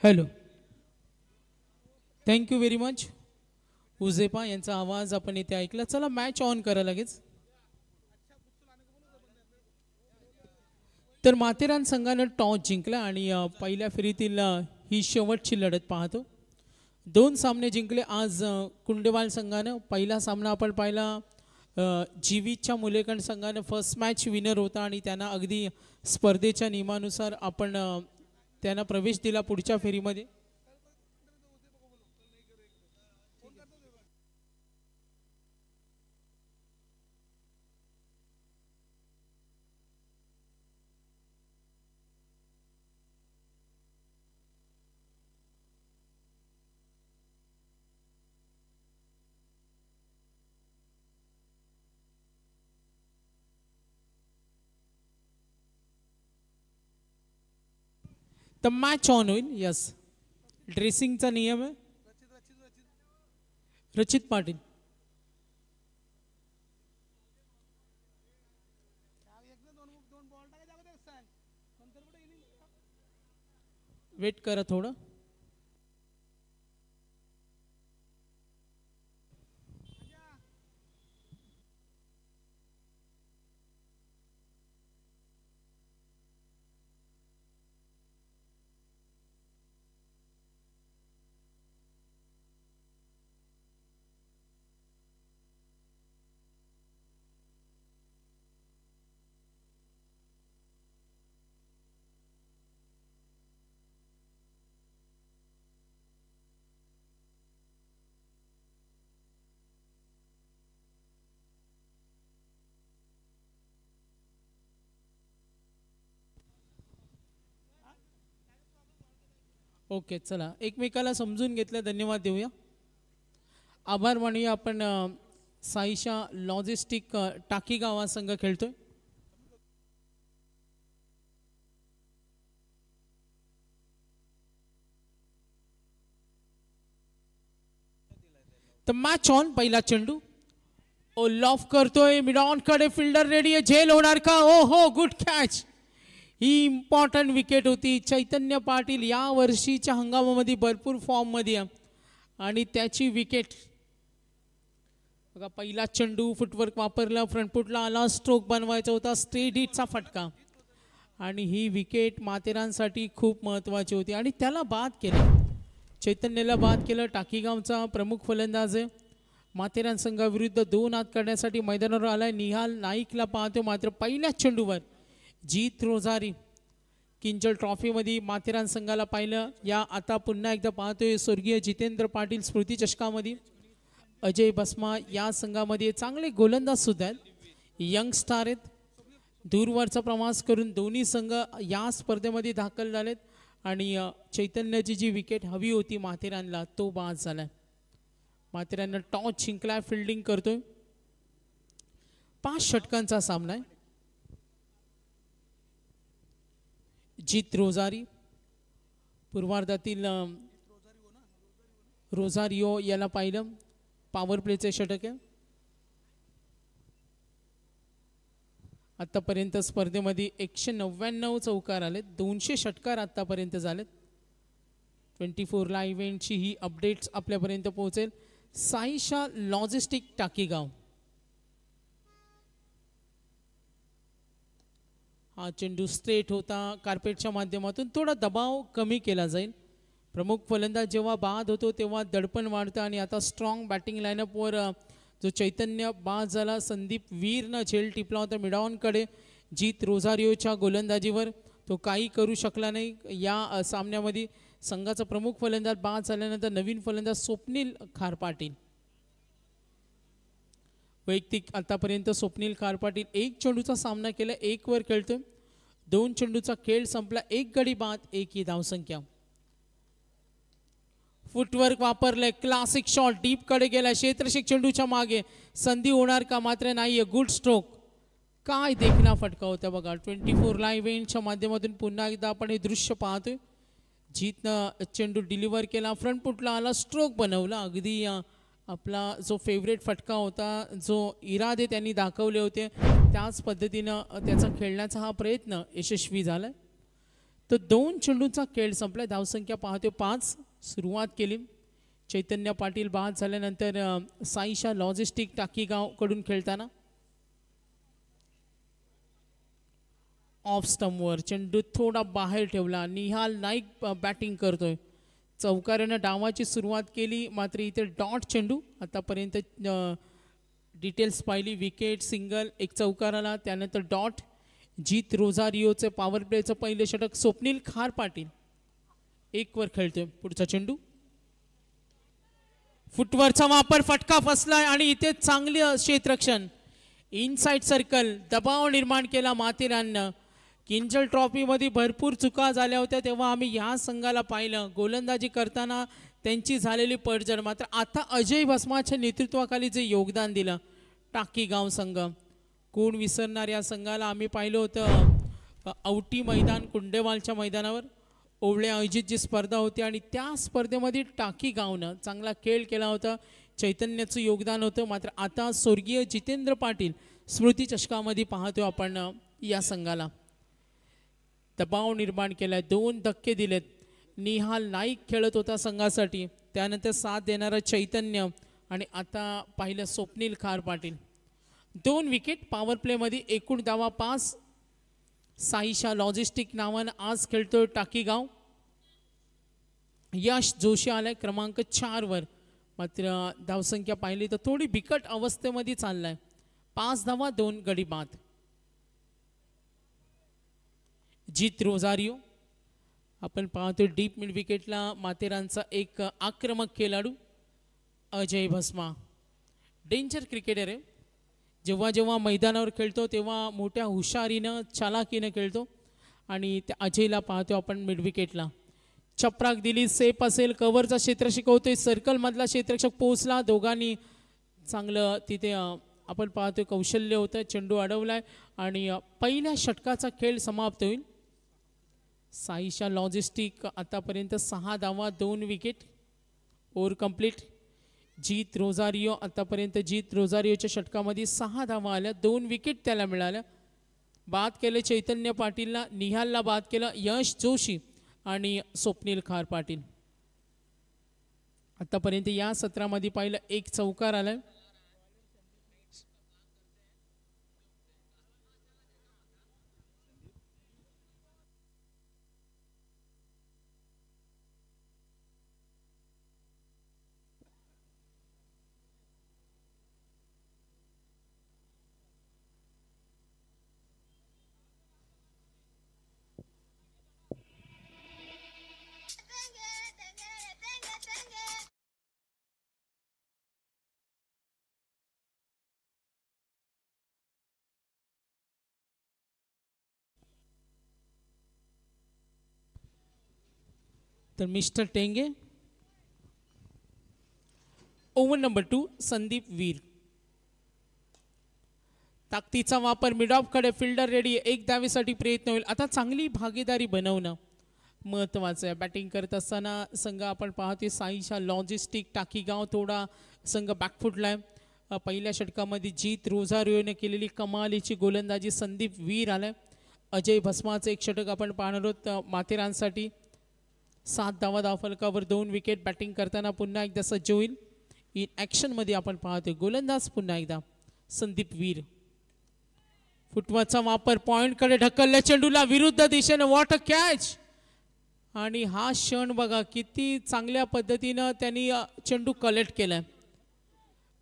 Hello, thank you very much. उजेपा यांचा आवाज आपण इथे ऐकला. चला मॅच ऑन करा लगेच. तर माथेरान संघानं टॉस जिंकला आणि पहिल्या फेरीतील ही शेवटची लढत पाहतो. दोन सामने जिंकले आज कुंडेवाल संघानं. पहिला सामना आपण पाहिला जीवीच्या मुलेकंड संघानं फर्स्ट मॅच विनर होता आणि त्यांना अगदी स्पर्धेच्या नियमानुसार आपण त्यांना प्रवेश दिला पुढच्या फेरीमध्ये. तर मॅच ऑन होईल. यस, ड्रेसिंगचा नियम आहे. रचित पाटील. वेट करा थोडं. ओके, चला एकमेकाला समजून घेतलं, धन्यवाद देऊया. आभार मानूया. आपण साईशा लॉजिस्टिक टाकी गावा संघ खेळतोय. तर मॅच ऑन. पहिला चेंडू ओ लॉफ करतोय मिडॉन कडे, फिल्डर रेडी आहे. झेल होणार का? ओ हो, गुड कॅच. ही इम्पॉर्टंट विकेट होती. चैतन्य पाटील या वर्षीच्या हंगामामध्ये भरपूर फॉर्ममध्ये आणि त्याची विकेट बघा. पहिला चेंडू फुटवर्क वापरला, फ्रंटफुटला आला, स्ट्रोक बनवायचा होता, स्ट्रेट हिटचा फटका आणि ही विकेट माथेरानसाठी खूप महत्त्वाची होती आणि त्याला बाद केलं. चैतन्यला बाद केलं. टाकीगावचा प्रमुख फलंदाज आहे. माथेरान संघाविरुद्ध 2 आत करण्यासाठी मैदानावर आलाय. निहाल नाईकला पाहतो, मात्र पहिल्याच चेंडूवर जीत रोजारी किंजल ट्रॉफीमध्ये माथेरान संघाला पाहिलं. या आता पुन्हा एकदा पाहतोय स्वर्गीय जितेंद्र पाटील स्मृती चषकामध्ये. अजय बसमा या संघामध्ये चांगले गोलंदाज सुद्धा आहेत, यंग स्टार आहेत. दूरवरचा प्रवास करून दोन्ही संघ या स्पर्धेमध्ये दाखल झालेत आणि चैतन्याची जी विकेट हवी होती माथेरानला तो बाद झालाय. माथेराननं टॉस जिंकलाय, फिल्डिंग करतोय. 5 षटकांचा सामना आहे. जीत रोजारी पूर्वार्धातील रोजारिओ याला पाहिलं. पॉवर प्लेचे षटक आहे. आतापर्यंत स्पर्धेमध्ये 199 चौकार आलेत, 200 षटकार आतापर्यंत झालेत. 24 ला इव्हेंटची ही अपडेट्स आपल्यापर्यंत पोहोचेल. साईशा लॉजिस्टिक टाकीगाव. हा चेंडू स्ट्रेट होता. कार्पेटच्या माध्यमातून थोडा दबाव कमी केला जाईल. प्रमुख फलंदाज जेव्हा बाद होतो तेव्हा दडपण वाढतं आणि आता स्ट्रॉंग बॅटिंग लाईनअपवर जो चैतन्य बाद झाला. संदीप वीरनं झेल टिपला होता मिडॉनकडे. जीत रोझारिओच्या गोलंदाजीवर तो काही करू शकला नाही. या सामन्यामध्ये संघाचा प्रमुख फलंदाज बाद झाल्यानंतर नवीन फलंदाज स्वप्नील खारपाटील. वैयक्तिक आतापर्यंत स्वप्नील खारपाटील 1 चेंडूचा सामना केला, 1 वर खेळतोय. 2 चेंडूचा खेळ संपला, 1 गडी बाद, 1 ही धावसंख्या. फुटवर्क वापरलंय, क्लासिक शॉट डीप कडे गेला, क्षेत्ररक्षक चेंडूच्या मागे. संधी होणार का? मात्र नाहीये. Good stroke. काय देखना फटका होता बघा. 24 लाईव्ह इव्हेंटच्या माध्यमातून पुन्हा एकदा आपण हे दृश्य पाहतोय. जीतनं चेंडू डिलिव्हर केला, फ्रंट फुटला आला, स्ट्रोक बनवला. अगदी आपला जो फेवरेट फटका होता, जो इरादे त्यांनी दाखवले होते त्याच पद्धतीनं त्याचा खेळण्याचा हा प्रयत्न यशस्वी झाला. तर 2 चेंडूंचा खेळ संपला. धावसंख्या पाहतो 5. सुरुवात केली चैतन्य पाटील बाद झाल्यानंतर साईशा लॉजिस्टिक टाकीगाव कडून खेळताना ऑफ स्टंपवर चेंडू थोडा बाहेर ठेवला. निहाल नाईक बॅटिंग करतोय. चौकारानं डावाची सुरुवात केली मात्र इथे डॉट चेंडू. आतापर्यंत डिटेल्स पाहिली. विकेट, सिंगल, एक चौकाराला, त्यानंतर डॉट. जीत रोझारिओचे पॉवर प्लेचं पहिले षटक. स्वप्नील खार पाटील 1 वर खेळतोय. पुढचा चेंडू फुटवरचा वापर, फटका फसलाय आणि इथे चांगले क्षेत्ररक्षण. इनसाइड सर्कल दबाव निर्माण केला माथेराननं. किंजल ट्रॉफीमध्ये भरपूर चुका झाल्या होत्या तेव्हा आम्ही ह्या संघाला पाहिलं गोलंदाजी करताना त्यांची झालेली पडझड. मात्र आता अजय भस्माच्या नेतृत्वाखाली जे योगदान दिलं टाकीगाव संघ, कोण विसरणार या संघाला. आम्ही पाहिलं होतं औटी मैदान कुंडेवालच्या मैदानावर ओवळे आयोजित जी स्पर्धा होती आणि त्या स्पर्धेमध्ये टाकीगावनं चांगला खेळ केला होता. चैतन्याचं योगदान होतं. मात्र आता स्वर्गीय जितेंद्र पाटील स्मृती चषकामध्ये पाहतो आपण या संघाला. दबाव निर्माण केलाय, 2 धक्के दिलेत. निहाल नाईक खेळत होता संघासाठी, त्यानंतर साथ देणारा चैतन्य आणि आता पाहिलं स्वप्नील खार पाटील. 2 विकेट. पॉवर प्लेमध्ये एकूण धावा 5. साईशा लॉजिस्टिक नावानं आज खेळतोय टाकीगाव. यश जोशी आलाय क्रमांक 4 वर. मात्र धावसंख्या पाहिली तर थोडी बिकट अवस्थेमध्ये चाललाय. 5 धावा 2 गडी बाद. जीत रोझारिओ आपण पाहतोय डीप मिड विकेटला माथेरानचा एक आक्रमक खेळाडू अजय भस्मा. डेंजर क्रिकेटर आहे. जेव्हा जेव्हा मैदानावर खेळतो तेव्हा मोठ्या हुशारीनं चालाकीनं खेळतो आणि त्या अजयला पाहतो आपण मिड विकेटला. चपराक दिली, सेफ असेल, कव्हरचा क्षेत्र शिकवतोय, सर्कलमधला क्षेत्ररक्षक पोहोचला. दोघांनी चांगलं तिथे आपण पाहतोय कौशल्य होतं. चेंडू अडवलाय आणि पहिल्या षटकाचा खेळ समाप्त होईल. साईशा लॉजिस्टिक आतापर्यंत 6 धावा 2 wicket. Over complete. Jeet Rozario आतापर्यंत जीत रोझारिओच्या षटकामध्ये 6 धावा आल्या, 2 विकेट त्याला मिळाल्या. बाद केले चैतन्य पाटीलला, निहालला बाद केलं यश जोशी आणि स्वप्नील खार पाटील. आतापर्यंत या सत्रामध्ये पाहिलं 1 चौकार आलाय. तर मिस्टर टेंगे. ओव्हर नंबर 2 संदीप वीर. ताकदीचा वापर, मिड ऑफ कडे फिल्डर रेडी. 1 धावेसाठी प्रयत्न होईल. आता चांगली भागीदारी बनवणं महत्त्वाचं आहे. बॅटिंग करत असताना संघ आपण पाहतोय साईशा लॉजिस्टिक टाकीगाव थोडा संघ बॅकफुटलाय. पहिल्या षटकामध्ये जीत रोझारिओने केलेली कमालीची गोलंदाजी. संदीप वीर आलाय. अजय भस्माचं एक षटक आपण पाहणार आहोत माथेरानसाठी. 7 धावा धावफलकावर 2 विकेट. बॅटिंग करताना पुन्हा एकदा सज्ज होईल. इन ॲक्शनमध्ये आपण पाहतोय गोलंदाज पुन्हा एकदा संदीप वीर. फुटवाचा वापर, पॉइंटकडे ढकलल्या चेंडूला विरुद्ध दिशेने. What a catch. आणि हा क्षण बघा किती चांगल्या पद्धतीनं त्यांनी चेंडू कलेक्ट केलाय.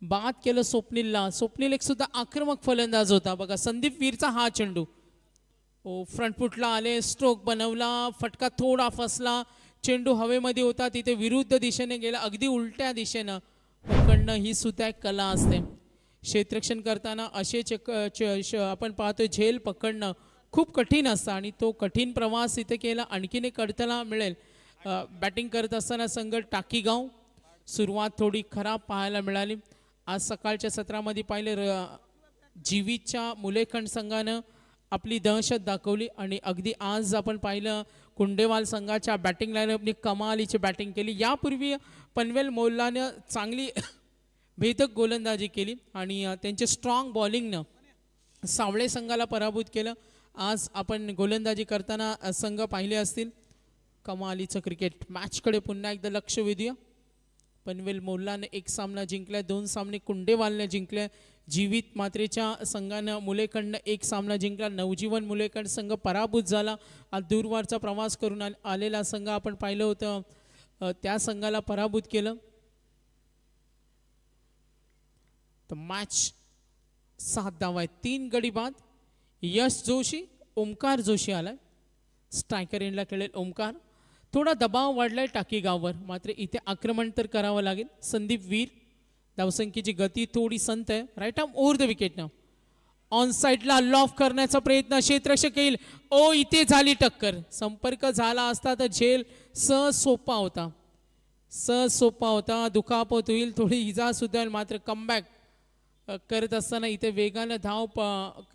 बाद केलं स्वप्नीलला. स्वप्नील एक सुद्धा आक्रमक फलंदाज होता बघा. संदीप वीरचा हा चेंडू फ्रंट फुटला आले, स्ट्रोक बनवला, फटका थोडा फसला, चेंडू हवेमध्ये होता तिथे विरुद्ध दिशेने गेला, अगदी उलट्या दिशेनं पकडणं ही सुद्धा एक कला असते. क्षेत्ररक्षण करताना असे आपण पाहतोय झेल पकडणं खूप कठीण असतं आणि तो कठीण प्रवास इथे केला. आणखीन एक अडथळा मिळेल. बॅटिंग करत असताना संघ टाकीगाव सुरुवात थोडी खराब पाहायला मिळाली. आज सकाळच्या सत्रामध्ये पाहिले जीवीच्या मुलेखंड संघानं आपली दहशत दाखवली आणि अगदी आज आपण पाहिलं कुंडेवाल संघाच्या बॅटिंग लाईनअपनी कमालीची बॅटिंग केली. यापूर्वी पनवेल मोल्लानं चांगली भेदक गोलंदाजी केली आणि त्यांचे स्ट्रॉंग बॉलिंगनं सावळे संघाला पराभूत केलं. आज आपण गोलंदाजी करताना संघ पाहिले असतील. कमालीचं क्रिकेट मॅचकडे पुन्हा एकदा लक्ष वेधूया. पनवेल मोल्लाने एक सामना जिंकला, 2 सामने कुंडेवालने जिंकले. जीवित मात्रेच्या संघानं मुलेकडनं एक सामना जिंकला. नवजीवन मुलेकड संघ पराभूत झाला. आज दूरवरचा प्रवास करून आलेला संघ आपण पाहिलं होतं, त्या संघाला पराभूत केलं. तर मॅच 7 धावा आहेत, 3 गडी बाद. यश जोशी, ओमकार जोशी आलाय. स्ट्रायकर एंडला खेळेल ओमकार. थोडा दबाव वाढलाय टाकीगाववर, मात्र इथे आक्रमण तर करावं लागेल. संदीप वीर, धावसंख्येची गती थोडी संत आहे. Right arm over the wicket ना. ऑन साईडला लॉफ करण्याचा प्रयत्न, क्षेत्ररक्षक येईल. ओ इथे झाली टक्कर. संपर्क झाला असता तर झेल सहज सोपा होता, सहज सोपा होता. दुखापत होईल, थोडी इजा सुद्धा, मात्र कमबॅक करत असताना इथे वेगानं धाव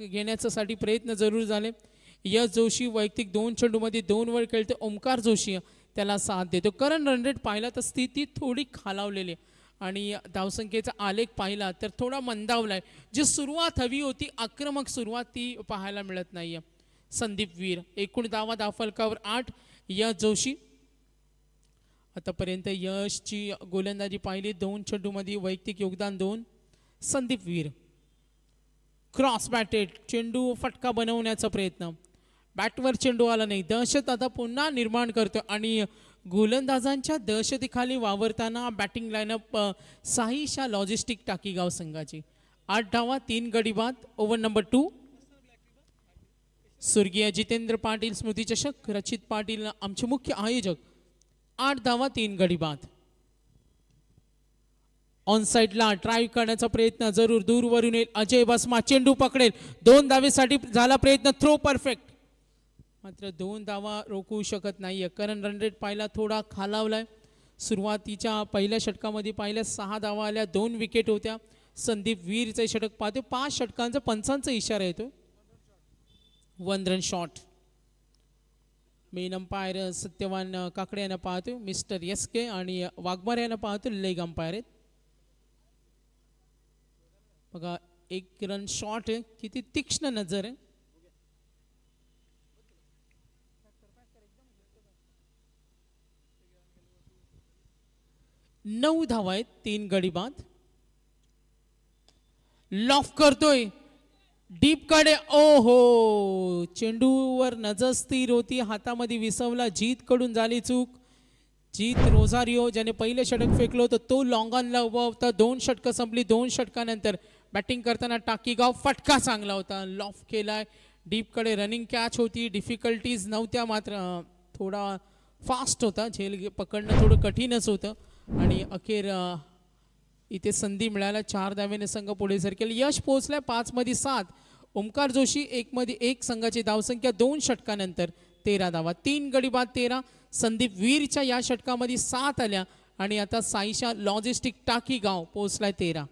घेण्यासाठी प्रयत्न जरूर झाले. यश जोशी वैयक्तिक 2 चेंडूमध्ये 2 वर खेळते. ओमकार जोशी त्याला साथ देतो. करंट रन रेट पाहिला तर स्थिती थोडी खालावलेली आणि धावसंख्येचा आलेख पाहिला तर थोडा मंदावलाय. जी सुरुवात हवी होती, आक्रमक सुरुवात, ती पाहायला मिळत नाहीये. संदीप वीर, एकूण धावा फलकावर 8. यश जोशी आतापर्यंत यशची गोलंदाजी पाहिली, 2 चेंडूमध्ये वैयक्तिक योगदान 2. संदीप वीर क्रॉस बॅटेड, चेंडू फटका बनवण्याचा प्रयत्न, बॅटवर चेंडू आला नाही. दहशत आता पुन्हा निर्माण करतो आणि गोलंदाजांच्या दहशतीखाली वावरताना बॅटिंग लाईनअप साईशा लॉजिस्टिक टाकीगाव संघाची. 8 धावा, 3 गडी बाद. Over number 2. स्वर्गीय जितेंद्र पाटील स्मृती चषक, रचित पाटील आमचे मुख्य आयोजक. 8 धावा, 3 गडी बाद. ऑन साईडला ड्राईव्ह करण्याचा प्रयत्न जरूर, दूरवरून येईल. अजय बसमा चेंडू पकडेल, 2 धावेसाठी झाला प्रयत्न. थ्रो परफेक्ट, मात्र 2 धावा रोखू शकत नाहीये. करंट रन रेट पाहिला थोडा खालावलाय. सुरुवातीच्या पहिल्या षटकामध्ये पाहिल्या 6 धावा आल्या, 2 विकेट होत्या. संदीप वीरचे षटक पाहतो, 5 षटकांचा 5 इशारा येतो. 1 run shot. Main umpire Satyavan Kakade यांना पाहतो, मिस्टर एस के आणि वाघमारे यांना पाहतो, लेग अंपायर आहेत. बघा 1 रन शॉट आहे, किती तीक्ष्ण नजर आहे. नऊ धावा आहेत, 3 गडी बाद. लॉफ करतोय डीप कडे. ओहो, चेंडूवर नजर स्थिर होती, हातामध्ये विसवला. जीत कडून झाली चूक. जीत रोझारिओ ज्याने पहिले षटक फेकलं होतं तो लॉंग ऑनला उभा होता. 2 षटकं संपली. 2 षटकानंतर बॅटिंग करताना टाकीगाव फटका चांगला होता, लॉफ केलाय. डीप कडे रनिंग कॅच होती, डिफिकल्टीज नव्हत्या, मात्र थोडा फास्ट होता. झेल पकडणं थोडं कठीणच होतं आणि अखेर इथे संधी मिळाला. 4 धावेने संघ पुढे सरकेल. यश पोहोचलाय 5 मध्ये 7. ओमकार जोशी 1 मध्ये 1. संघाची धावसंख्या 2 षटकानंतर 13 धावा, 3 गडी बाद 13. संदीप वीरच्या या षटकामध्ये 7 आल्या आणि आता साईशा लॉजिस्टिक टाकीगाव पोहोचलाय 13.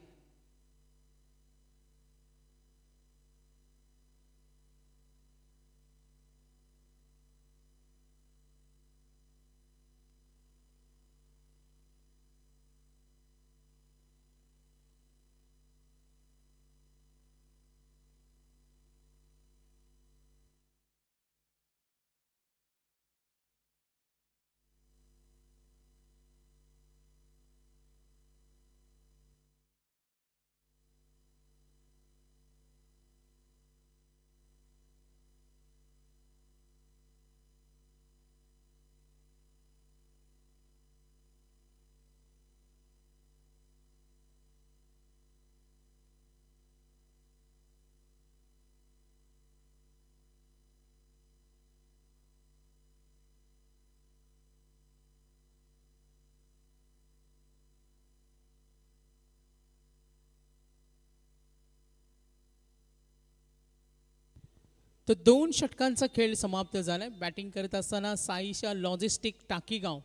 तर 2 षटकांचा खेळ समाप्त झालाय. बॅटिंग करत असताना साईशा लॉजिस्टिक टाकीगाव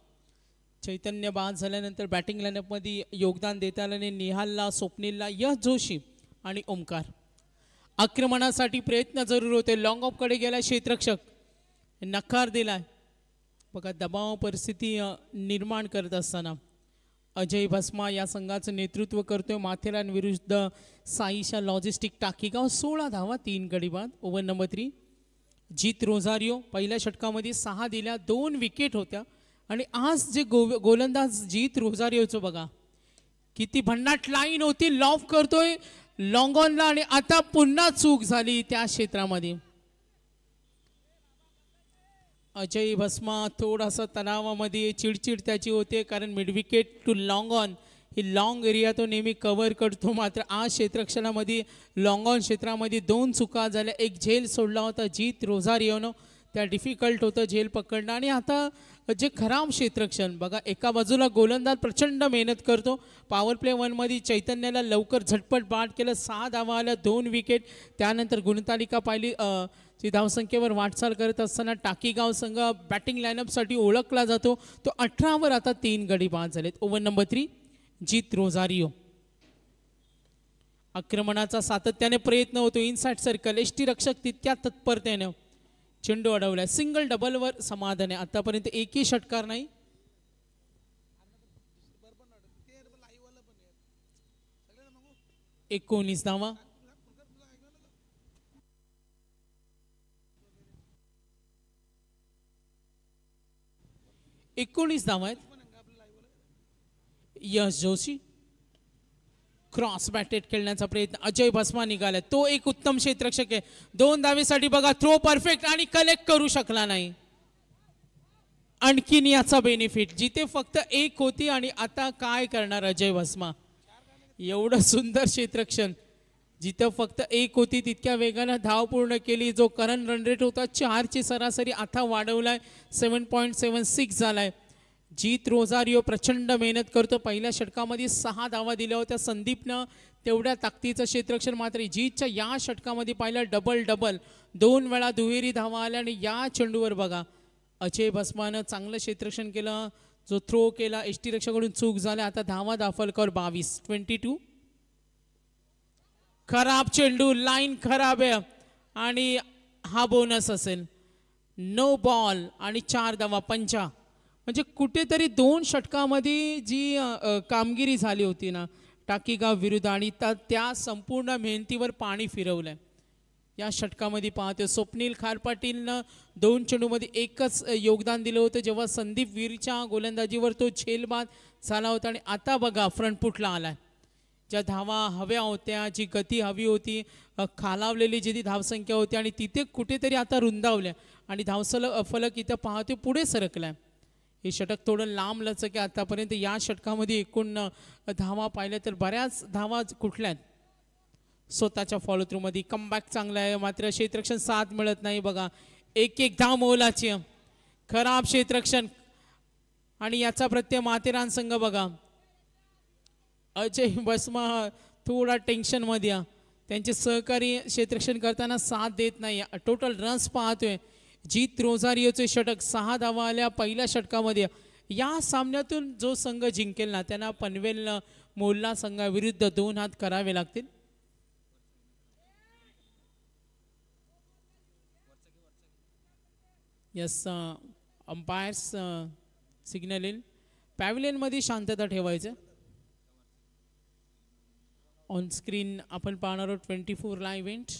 चैतन्य बाद झाल्यानंतर बॅटिंग लाईनअपमध्ये योगदान देता आल्याने निहालला, स्वप्नीलला, यश जोशी आणि ओमकार. आक्रमणासाठी प्रयत्न जरूर होते. लॉंग ऑफकडे गेला क्षेत्ररक्षक, नकार दिलाय. बघा दबाव परिस्थिती निर्माण करत असताना अजय भस्मा या संघाचं नेतृत्व करतोय. माथेरान विरुद्ध साईशा लॉजिस्टिक टाकीगाव. 16 धावा 3 गडी बाद. Over number 3. जीत रोझारियो पहिल्या षटकामध्ये 6 दिल्या, 2 विकेट होत्या. आणि आज जे गोलंदाज जीत रोझारियोचं बघा किती भन्नाट लाईन होती. लॉफ करतोय लॉंग ऑनला आणि आता पुन्हा चूक झाली त्या क्षेत्रामध्ये. अजय भस्मा थोडासा तणावामध्ये, चिडचिड त्याची होते कारण mid wicket too long on he long area तो नेहमी कव्हर करतो. मात्र आज क्षेत्ररक्षणामध्ये लॉंग ऑन क्षेत्रामध्ये 2 चुका झाल्या. एक झेल सोडला होता जीत रोझारियोनं, त्या डिफिकल्ट होतं झेल पकडणं. आणि आता जे खराब क्षेत्ररक्षण बघा, एका बाजूला गोलंदाज प्रचंड मेहनत करतो. पॉवर प्ले 1 मध्ये चैतन्याला लवकर झटपट बाद केलं, 6 धावा आल्या, 2 विकेट. त्यानंतर गुणतालिका पाहिली, जी धावसंख्येवर वाटचाल करत असताना टाकीगाव संघ बॅटिंग लाईनअपसाठी ओळखला जातो. तो 18वर आता 3 गडी बाद झालेत. Over number 3. जीत रोझारियो. आक्रमणाचा सातत्याने प्रयत्न होतो. इनसाइड सर्कल, यष्टीरक्षक तितक्या तत्परतेने चेंडू अडवलाय. सिंगल डबलवर समाधान आहे. आतापर्यंत एकही षटकार नाही. एकोणीस धावा. आहेत. यश जोशी क्रॉस बॅटेड खेळण्याचा प्रयत्न. अजय भस्मा निघाला, तो एक उत्तम क्षेत्ररक्षक आहे. 2 धावेसाठी बघा, थ्रो परफेक्ट आणि कलेक्ट करू शकला नाही. आणखीन याचा बेनिफिट, जिथे फक्त 1 होती आणि आता काय करणार अजय भस्मा. एवढं सुंदर क्षेत्ररक्षण, जिथं फक्त 1 होती तितक्या वेगानं धाव पूर्ण केली. जो करंट रन रेट होता 4ची सरासरी आता वाढवलाय, 7.76 झालाय. जीत रोझारियो प्रचंड मेहनत करतो. पहिल्या षटकामध्ये 6 धावा दिल्या होत्या संदीपनं, तेवढ्या ताकदीचं क्षेत्ररक्षण. मात्र जीतच्या या षटकामध्ये पाहिलं डबल 2 वेळा दुहेरी धावा आल्या. आणि या चेंडूवर बघा अजय भस्मानं चांगलं क्षेत्ररक्षण केलं, जो थ्रो केला यष्टीरक्षकाकडून चूक झाल्या. आता धावा दाफलकर 22. खराब चेंडू, लाईन खराब आहे आणि हा बोनस असेल. नो बॉल आणि 4 धावा 50. म्हणजे कुठेतरी 2 षटकामध्ये जी कामगिरी झाली होती ना टाकीगाव विरुद्ध, आणि त्या संपूर्ण मेहनतीवर पाणी फिरवलंय. या षटकामध्ये पाहतो स्वप्नील खारपाटीलनं 2 चेंडूमध्ये एकच योगदान दिलं होतं, जेव्हा संदीप वीरच्या गोलंदाजीवर तो झेलबाद झाला होता. आणि आता बघा फ्रंटफुटला आलाय. ज्या धावा हव्या होत्या, जी गती हवी होती, खालावलेली जी धावसंख्या होती, आणि तिथे कुठेतरी आता रुंदावल्या आणि फलक इथं पाहतो पुढे सरकलाय. हे षटक थोडं लांब लचक आहे आतापर्यंत. या षटकामध्ये एकूण धावा पाहिल्या तर बऱ्याच धावा कुठल्या आहेत स्वतःच्या फॉलो थ्रूमध्ये. कमबॅक चांगला आहे, मात्र क्षेत्ररक्षण साथ मिळत नाही. बघा एक धाव मोलाची, खराब क्षेत्ररक्षण. आणि याचा प्रत्यय माथेरान संघ बघा, अजय भस्मा थोडा टेन्शनमध्ये, त्यांचे सहकारी क्षेत्ररक्षण करताना साथ देत नाही. टोटल रन्स पाहतोय जीत रोझारियोचे षटक, 6 धावा आल्या पहिल्या षटकामध्ये. या सामन्यातून जो संघ जिंकेल ना त्यांना पनवेल मोल्ला संघाविरुद्ध 2 हात करावे लागतील. यस, अंपायर्स सिग्नल येईल. पॅव्हिलियनमध्ये शांतता ठेवायचं. ऑन स्क्रीन आपण पाहणार आहोत 24 लाईव्ह इव्हेंट.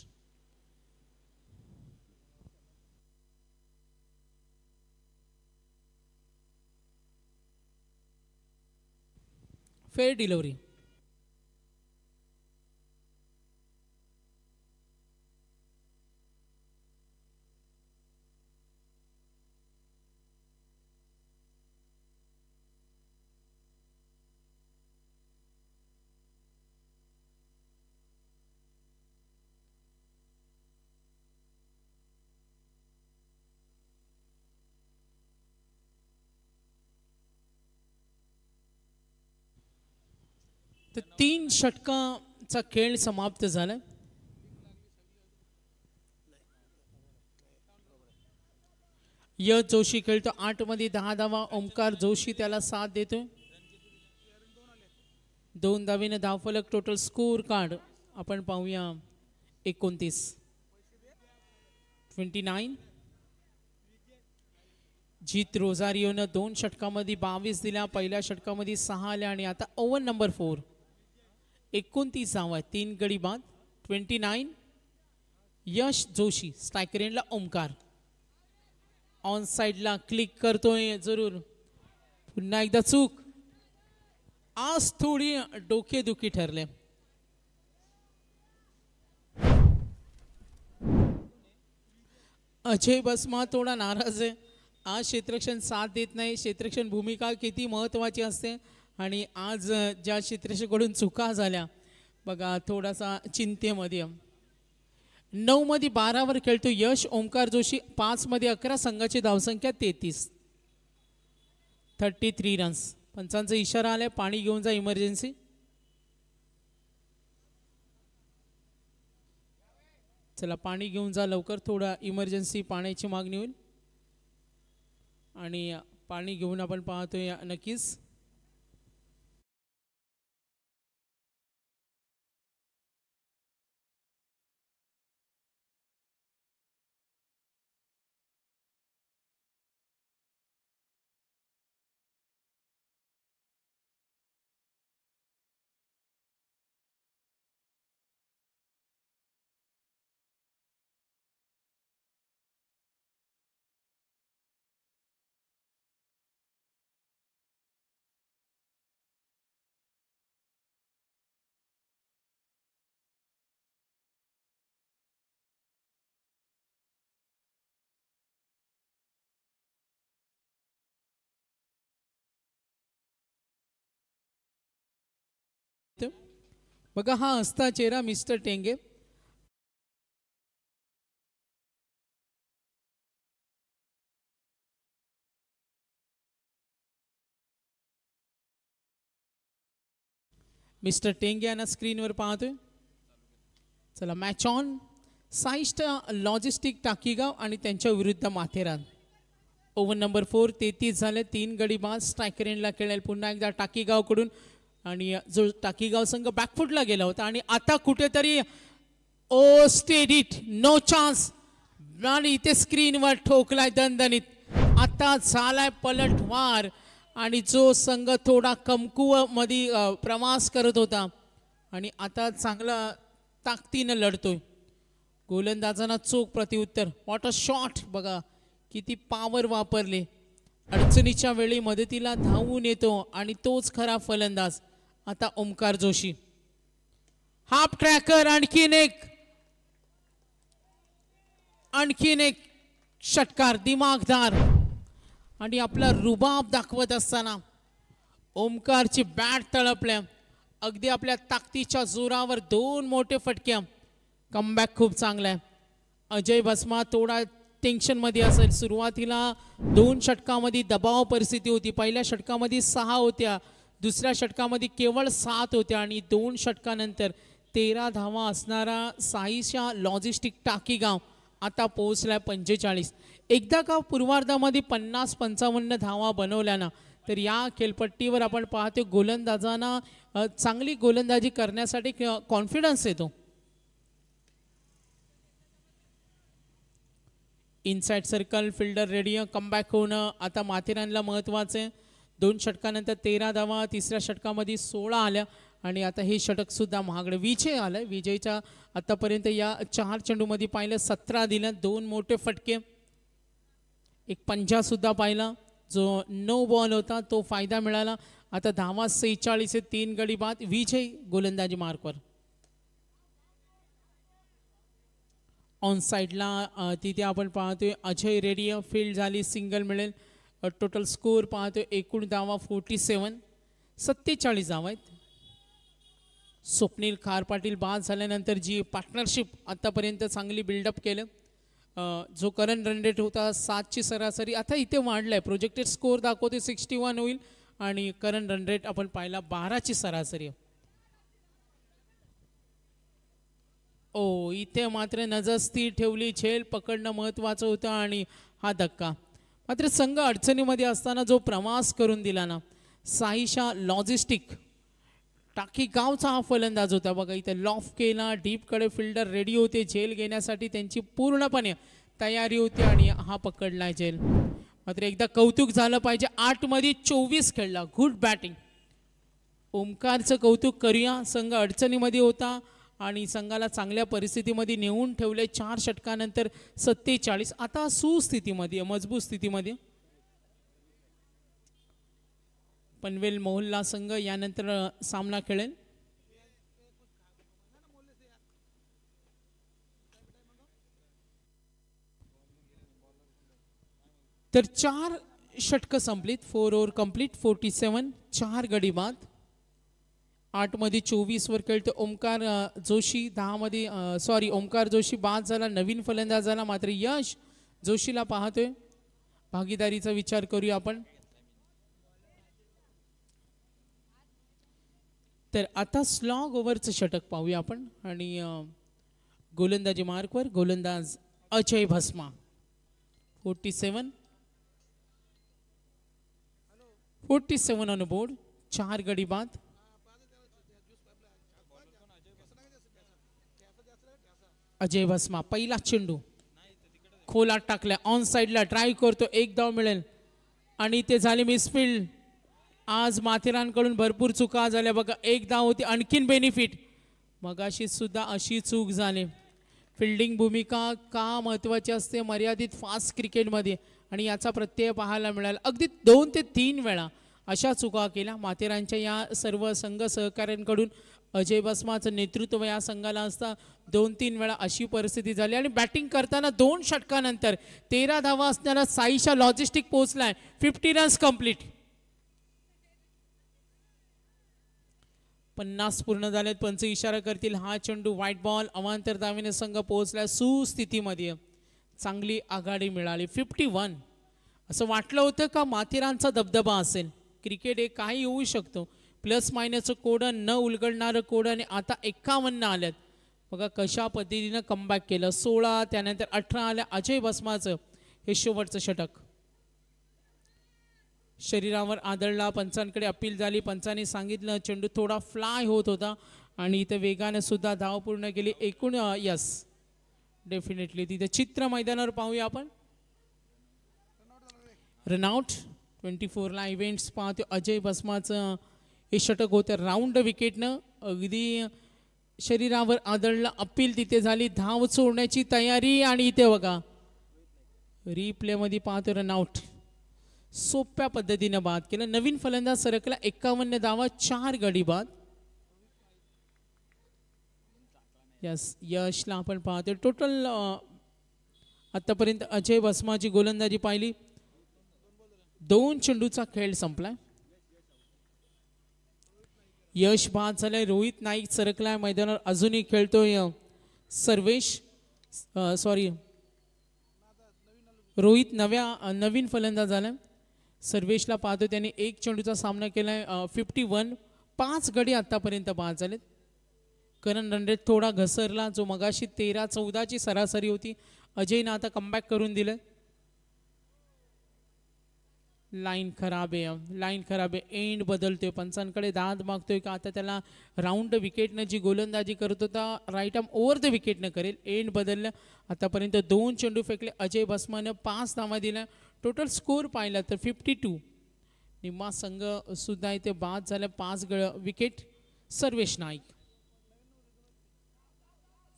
Fair delivery. तर 3 षटकाचा खेळ समाप्त झाला. यश जोशी खेळतो 8 मध्ये 10 धावा. ओमकार जोशी त्याला साथ देतो. 2 धावेने धावफलक. टोटल स्कोर कार्ड आपण पाहूया 29. जीत रोझारिओनं 2 षटकामध्ये 22 दिल्या, पहिल्या षटकामध्ये 6 आल्या आणि आता ओव्हर नंबर 4. 29 धावा, 3 गडी बाद. 29. यश जोशी स्ट्रायकर एंडला ओमकार. ऑन साइडला क्लिक करतोय जरूर. पुन्हा एकदा चूक. आज थोडी डोकेदुखी ठरले. अजय बसमा थोडा नाराज आहे. आज क्षेत्ररक्षण साथ देत नाही. क्षेत्ररक्षण भूमिका किती महत्त्वाची असते आणि आज ज्या क्षेत्ररक्षकाकडून चुका झाल्या बघा थोडासा चिंतेमध्ये. 9 मध्ये 12 वर खेळतो यश. ओमकार जोशी 5 मध्ये 11. संघाची धावसंख्या 33. 33 रन्स. पंचांचा इशारा आलाय पाणी घेऊन जा इमर्जन्सी. चला पाणी घेऊन जा लवकर. थोडा इमर्जन्सी पाण्याची मागणी होईल आणि पाणी घेऊन आपण पाहतोय नक्कीच. बघा हा असता चेहरा मिस्टर टेंगे. मिस्टर टेंगे यांना स्क्रीनवर पाहतोय. चला मॅच ऑन. साईस्ट लॉजिस्टिक टाकीगाव आणि त्यांच्या विरुद्ध माथेरान. Over number 4. 33 झाले. 3 गडी बाद. स्ट्रायकर एंडला खेळेल पुन्हा एकदा टाकीगावकडून आणि जो टाकीगाव संघ बॅकफुटला गेला होता आणि आता कुठेतरी ओ स्टेडिट नो चान्स आणि इथे स्क्रीनवर ठोकलाय दणदणीत. आता झालाय पलटवार आणि जो संघ थोडा कमकुव मध्ये प्रवास करत होता आणि आता चांगला ताकदीनं लढतोय. गोलंदाजांना चोख प्रतिउत्तर. What a shot. बघा किती पॉवर वापरले. अडचणीच्या वेळी मदतीला धावून येतो आणि तोच खरा फलंदाज. आता ओमकार जोशी. Half tracker. आणखीन एक षटकार दिमागदार आणि आपला रुबाब दाखवत असताना ओमकारची बॅट तळपल्या. अगदी आपल्या ताकदीच्या जोरावर 2 मोठे फटके. कमबॅक खूप चांगला आहे. अजय बसमा थोडा टेन्शनमध्ये असेल. सुरुवातीला 2 षटकामध्ये दबाव परिस्थिती होती. पहिल्या षटकामध्ये 6 होत्या. दुसऱ्या षटकामध्ये केवळ 7 होत्या आणि 2 षटकानंतर 13 धावा असणारा साईशा लॉजिस्टिक टाकीगाव आता पोहोचलाय 45. एकदा का पूर्वार्धामध्ये 50-55 धावा बनवल्यानं तर या खेळपट्टीवर आपण पाहतो गोलंदाजांना चांगली गोलंदाजी करण्यासाठी कॉन्फिडन्स येतो. Inside circle fielder ready. Comeback होणं आता माथेरानला महत्त्वाचं आहे. 2 षटकानंतर 13 धावा. तिसऱ्या षटकामध्ये 16 आल्या आणि आता हे षटक सुद्धा महागडे. विजय आलाय. विजयच्या आतापर्यंत या 4 चेंडूमध्ये पाहिलं 17 दिल्या. 2 मोठे फटके. एक पंजा सुद्धा पाहिला. जो नो बॉल होता तो फायदा मिळाला. आता धावा 46 आहे. 3 गडी बाद. विजय गोलंदाजी मार्कवर. ऑन साइडला तिथे आपण पाहतोय अजय रेडी. फील्ड झाली. सिंगल मिळेल. टोटल स्कोर पाहतोय. एकूण धावा 47. 47 धावा आहेत. स्वप्नील खार पाटील बाद झाल्यानंतर जी पार्टनरशिप आतापर्यंत चांगली बिल्डअप केलं. जो करंट रन रेट होता 7ची सरासरी आता इथे वाढलाय. प्रोजेक्टेड स्कोर दाखवते 61 होईल आणि करंट रन रेट आपण पाहिला 12ची सरासरी. ओ इथे मात्र नजर स्थिर ठेवली. झेल पकडणं महत्त्वाचं होतं आणि हा धक्का. मात्र संघ अडचणीमध्ये असताना जो प्रवास करून दिला ना साईशा लॉजिस्टिक टाकीगावचा हा फलंदाज होता. बघा इथे लॉफ केला. डीपकडे फिल्डर रेडी होते. झेल घेण्यासाठी त्यांची पूर्णपणे तयारी होती आणि हा पकडलाय झेल. मात्र एकदा कौतुक झालं पाहिजे, 8 मध्ये 24 खेळला, गुड बॅटिंग. ओमकारचं कौतुक करूया. संघ अडचणीमध्ये होता आणि संघाला चांगल्या परिस्थितीमध्ये नेऊन ठेवले. 4 षटकानंतर 47, आता सुस्थितीमध्ये, मजबूत स्थितीमध्ये. पनवेल मोहल्ला संघ यानंतर सामना खेळेल. तर 4 षटक संपलीत. 4 ओव्हर कंप्लीट, 47, 4 गडी बाद. 8 मध्ये 24 वर खेळतो ओमकार जोशी. 10 मध्ये ओमकार जोशी बाद झाला, नवीन फलंदाज झाला. मात्र यश जोशीला पाहतोय, भागीदारीचा विचार करूया आपण. तर आता स्लॉग ओव्हरचं षटक पाहूया आपण. आणि गोलंदाजी मार्कवर गोलंदाज अजय भस्मा. 47 ऑन बोर्ड, 4 गडी बाद. अजय भस्मा पहिला चेंडू खोलात टाकला, ऑन साइडला ट्राय करतो, 1 धाव मिळेल आणि ते झाले मिसफील्ड. आज माथेरानकडून भरपूर चुका झाल्या बघा. 1 धाव होती, आणखीन बेनिफिट. मगाशी सुद्धा अशी चूक झाली. फिल्डिंग भूमिका का महत्त्वाची असते मर्यादित फास्ट क्रिकेटमध्ये, आणि याचा प्रत्यय पाहायला मिळाला. अगदी 2 ते 3 वेळा अशा चुका केल्या माथेरानच्या या सर्व संघ सहकाऱ्यांकडून. अजय भस्माचं नेतृत्व या संघाला असता 2-3 वेळा अशी परिस्थिती झाली. आणि बॅटिंग करताना 2 षटकानंतर 13 धावा असणारा साईशा लॉजिस्टिक पोहोचलाय. 50 runs complete. 50 पूर्ण झालेत. पंच इशारा करतील हा चेंडू व्हाईट बॉल. अवांतर धावेने संघ पोहोचला सुस्थितीमध्ये. चांगली आघाडी मिळाली. 51. असं वाटलं होतं का माथेरानचा दबदबा असेल. क्रिकेट हे काही होऊ शकतो. प्लस मायनसचं कोडं न उलगडणारं कोडं, आणि आता 51 आल्यात बघा कशा पद्धतीनं कमबॅक केलं. 16 त्यानंतर 18 आल्या. अजय भस्माचं हे शेवटचं षटक. शरीरावर आदळला, पंचांकडे अपील झाली. पंचांनी सांगितलं चेंडू थोडा फ्लाय होत होता आणि इथं वेगाने सुद्धा धाव पूर्ण केली. एकूण यस डेफिनेटली तिथे चित्र मैदानावर पाहूया आपण. रनआउट 24ला इव्हेंट्स पाहतो. अजय भस्माचं हे षटक होतं राऊंड विकेटनं. अगदी शरीरावर आदळलं, अपील तिथे झाली, धाव सोडण्याची तयारी, आणि इथे बघा रिप्लेमध्ये पाहतो रनआउट. सोप्या पद्धतीने बाद केलं. नवीन फलंदाज सरकला. 51 धावा, 4 गडी बाद. यस यशला आपण पाहतो. टोटल आतापर्यंत अजय भस्माची गोलंदाजी पाहिली. 2 चेंडूचा खेळ संपलाय. यश बाद झालाय. रोहित नाईक सरकलाय मैदानावर. अजूनही खेळतोय रोहित नवीन फलंदाज झालाय. सर्वेशला पाहतो, त्याने 1 चेंडूचा सामना केलाय. 51, 5 गडी आतापर्यंत बाद झालेत. करण रन रेट थोडा घसरला, जो मगाशी 13-14ची सरासरी होती. अजयनं आता कमबॅक करून दिलं. लाईन खराब आहे. एंड बदलतोय. पंचांकडे दाद मागतोय का आता त्याला राऊंड विकेटनं जी गोलंदाजी करत होता राईट आर्म ओव्हर द विकेटनं करेल. एंड बदललं. आतापर्यंत 2 चेंडू फेकले. अजय भस्मानं 5 धावा दिल्या. टोटल स्कोर पाहिला तर 52. निम्मा संघ सुद्धा इथे बाद झाला. 5 विकेट. सर्वेश नाईक.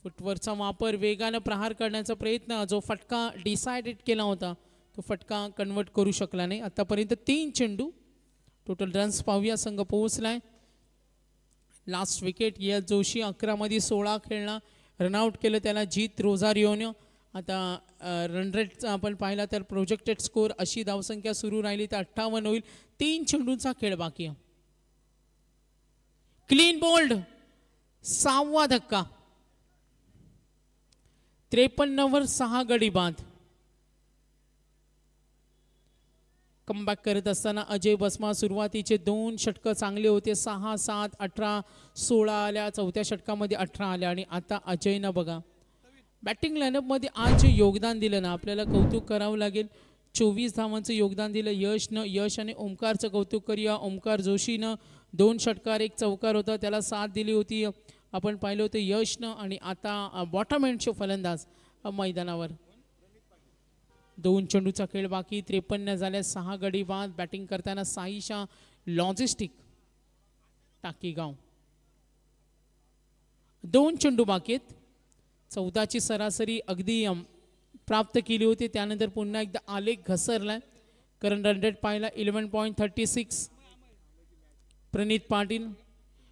फुटवरचा वापर, वेगानं प्रहार करण्याचा प्रयत्न, जो फटका डिसाइडेड केला होता तो फटका कन्वर्ट करू शकला नाही. आतापर्यंत 3 चेंडू. टोटल रन्स पाहूया. संघ पोहोचलाय. लास्ट विकेट यश जोशी 11 मध्ये 16 खेळला. रनआउट केलं त्याला जीत रोझारियोनं. आता रन रेट आपण पाहिला तर प्रोजेक्टेड स्कोर अशी धावसंख्या सुरू राहिली तर 58 होईल. 3 चेंडूंचा खेळ बाकी आहे. Clean bowled. 6वा धक्का. 53वर 6 गडी बाद. कमबॅक करत असताना अजय भस्मा सुरुवातीचे 2 षटकं चांगले होते. 6, 7, 18, 16 आल्या. 4थ्या षटकामध्ये 18 आल्या. आणि आता अजयनं बघा बॅटिंग लाईनअपमध्ये आज जे योगदान दिलं ना, आपल्याला कौतुक करावं लागेल. 24 धावांचं योगदान दिलं यश आणि ओमकारचं कौतुक करूया. ओमकार जोशीनं 2 षटकार 1 चौकार होता, त्याला साथ दिली होती. आपण पाहिलं होतं यशनं. आणि आता बॉटम एंडचे फलंदाज मैदानावर. 2 चेंडूचा खेळ बाकी 53 झाल्या 6 गडी बाद. बॅटिंग करताना साईशा लॉजिस्टिक टाकीगाव. 2 चेंडू बाकी आहेत. 14ची सरासरी अगदी प्राप्त केली होती. त्यानंतर पुन्हा एकदा आलेख घसरलाय. करंट रन रेट पाहिला 11.36. प्रणित पाटील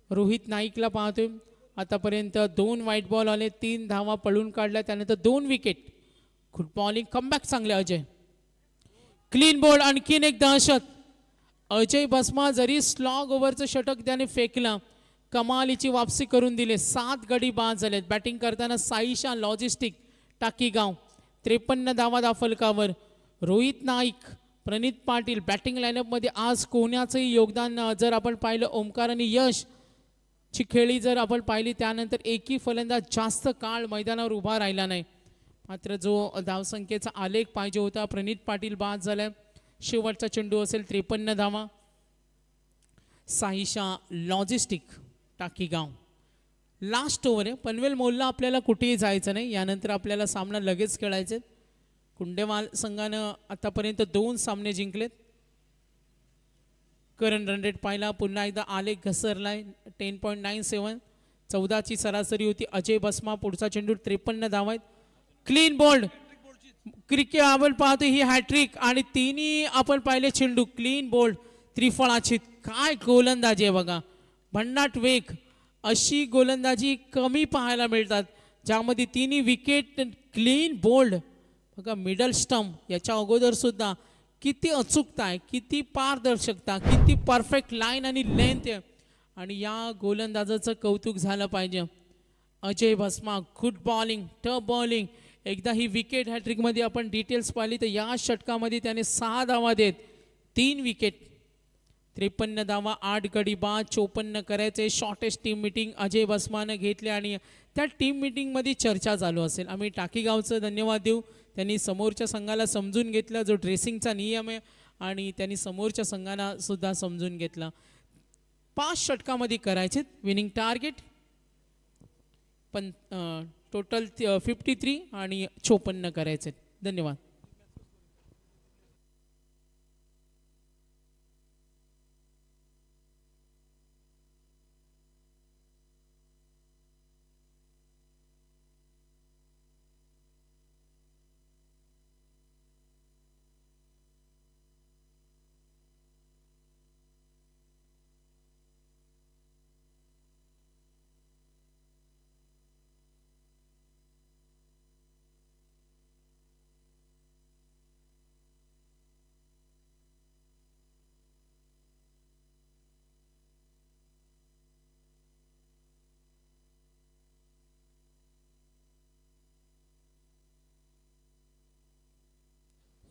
रोहित नाईकला पाहतोय. आतापर्यंत 2 व्हाईट बॉल आले, 3 धावा पळून काढल्या, त्यानंतर 2 विकेट. गुड बॉलिंग, कमबॅक चांगले अजय. क्लीन बोल्ड, आणखीन एक दहशत. अजय भस्मा जरी स्लॉग ओव्हरचं षटक त्याने फेकला, कमालीची वापसी करून दिले. 7 गडी बाद झालेत. बॅटिंग करताना साईशा लॉजिस्टिक टाकीगाव. 53 धावा दाफलकावर. रोहित नाईक, प्रणित पाटील बॅटिंग लाईनअपमध्ये आज कोणाचंही योगदान जर आपण पाहिलं, ओमकार आणि यश ची खेळी जर आपण पाहिली, त्यानंतर एकही फलंदाज जास्त काळ मैदानावर उभा राहिला नाही. मात्र जो धावसंख्येचा आलेख पाहिजे होता, प्रणित पाटील बाद झालाय. शेवटचा चेंडू असेल 53 धावा. साईशा लॉजिस्टिक टाकीगाव. लास्ट ओव्हर आहे. पनवेल मॉलला आपल्याला कुठेही जायचं नाही. यानंतर आपल्याला सामना लगेच खेळायचे. कुंडेवाल संघानं आतापर्यंत 2 सामने जिंकलेत. करंट रन रेट पाहिला, पुन्हा एकदा आलेख घसरलाय 10.97. 14ची सरासरी होती. अजय भस्मा पुढचा चेंडू 53 धावा आहेत. Clean bowled. क्रिकेट आपण पाहतो ही हॅट्रिक आणि तिन्ही आपण पाहिले चेंडू क्लीन बोल्ड त्रिफळाची. काय गोलंदाजी आहे बघा, भन्नाट वेग. अशी गोलंदाजी कमी पाहायला मिळतात, ज्यामध्ये तिन्ही विकेट क्लीन बोल्ड. बघा मिडल स्टंप, याच्या अगोदर सुद्धा किती अचूकता आहे, किती पारदर्शकता, किती परफेक्ट लाईन आणि लेंथ आहे. आणि या गोलंदाजाचं कौतुक झालं पाहिजे. Ajay Bhasma good bowling, tough bowling. एकदा ही विकेट हॅट्रिकमध्ये आपण डिटेल्स पाहिली तर या षटकामध्ये त्याने 6 धावा देत 3 विकेट. 53 धावा, 8 गडी बाद, 54 करायचे. शॉर्टेस्ट टीम मीटिंग अजय भस्मानं घेतले आणि त्या टीम मीटिंगमध्ये चर्चा चालू असेल. आम्ही टाकीगावचं धन्यवाद देऊ. त्यांनी समोरच्या संघाला समजून घेतलं, जो ड्रेसिंगचा नियम आहे, आणि त्यांनी समोरच्या संघाला सुद्धा समजून घेतलं. 5 षटकामध्ये करायचे विनिंग टार्गेट. पण टोटल 53 आणि 54 करायचे. धन्यवाद.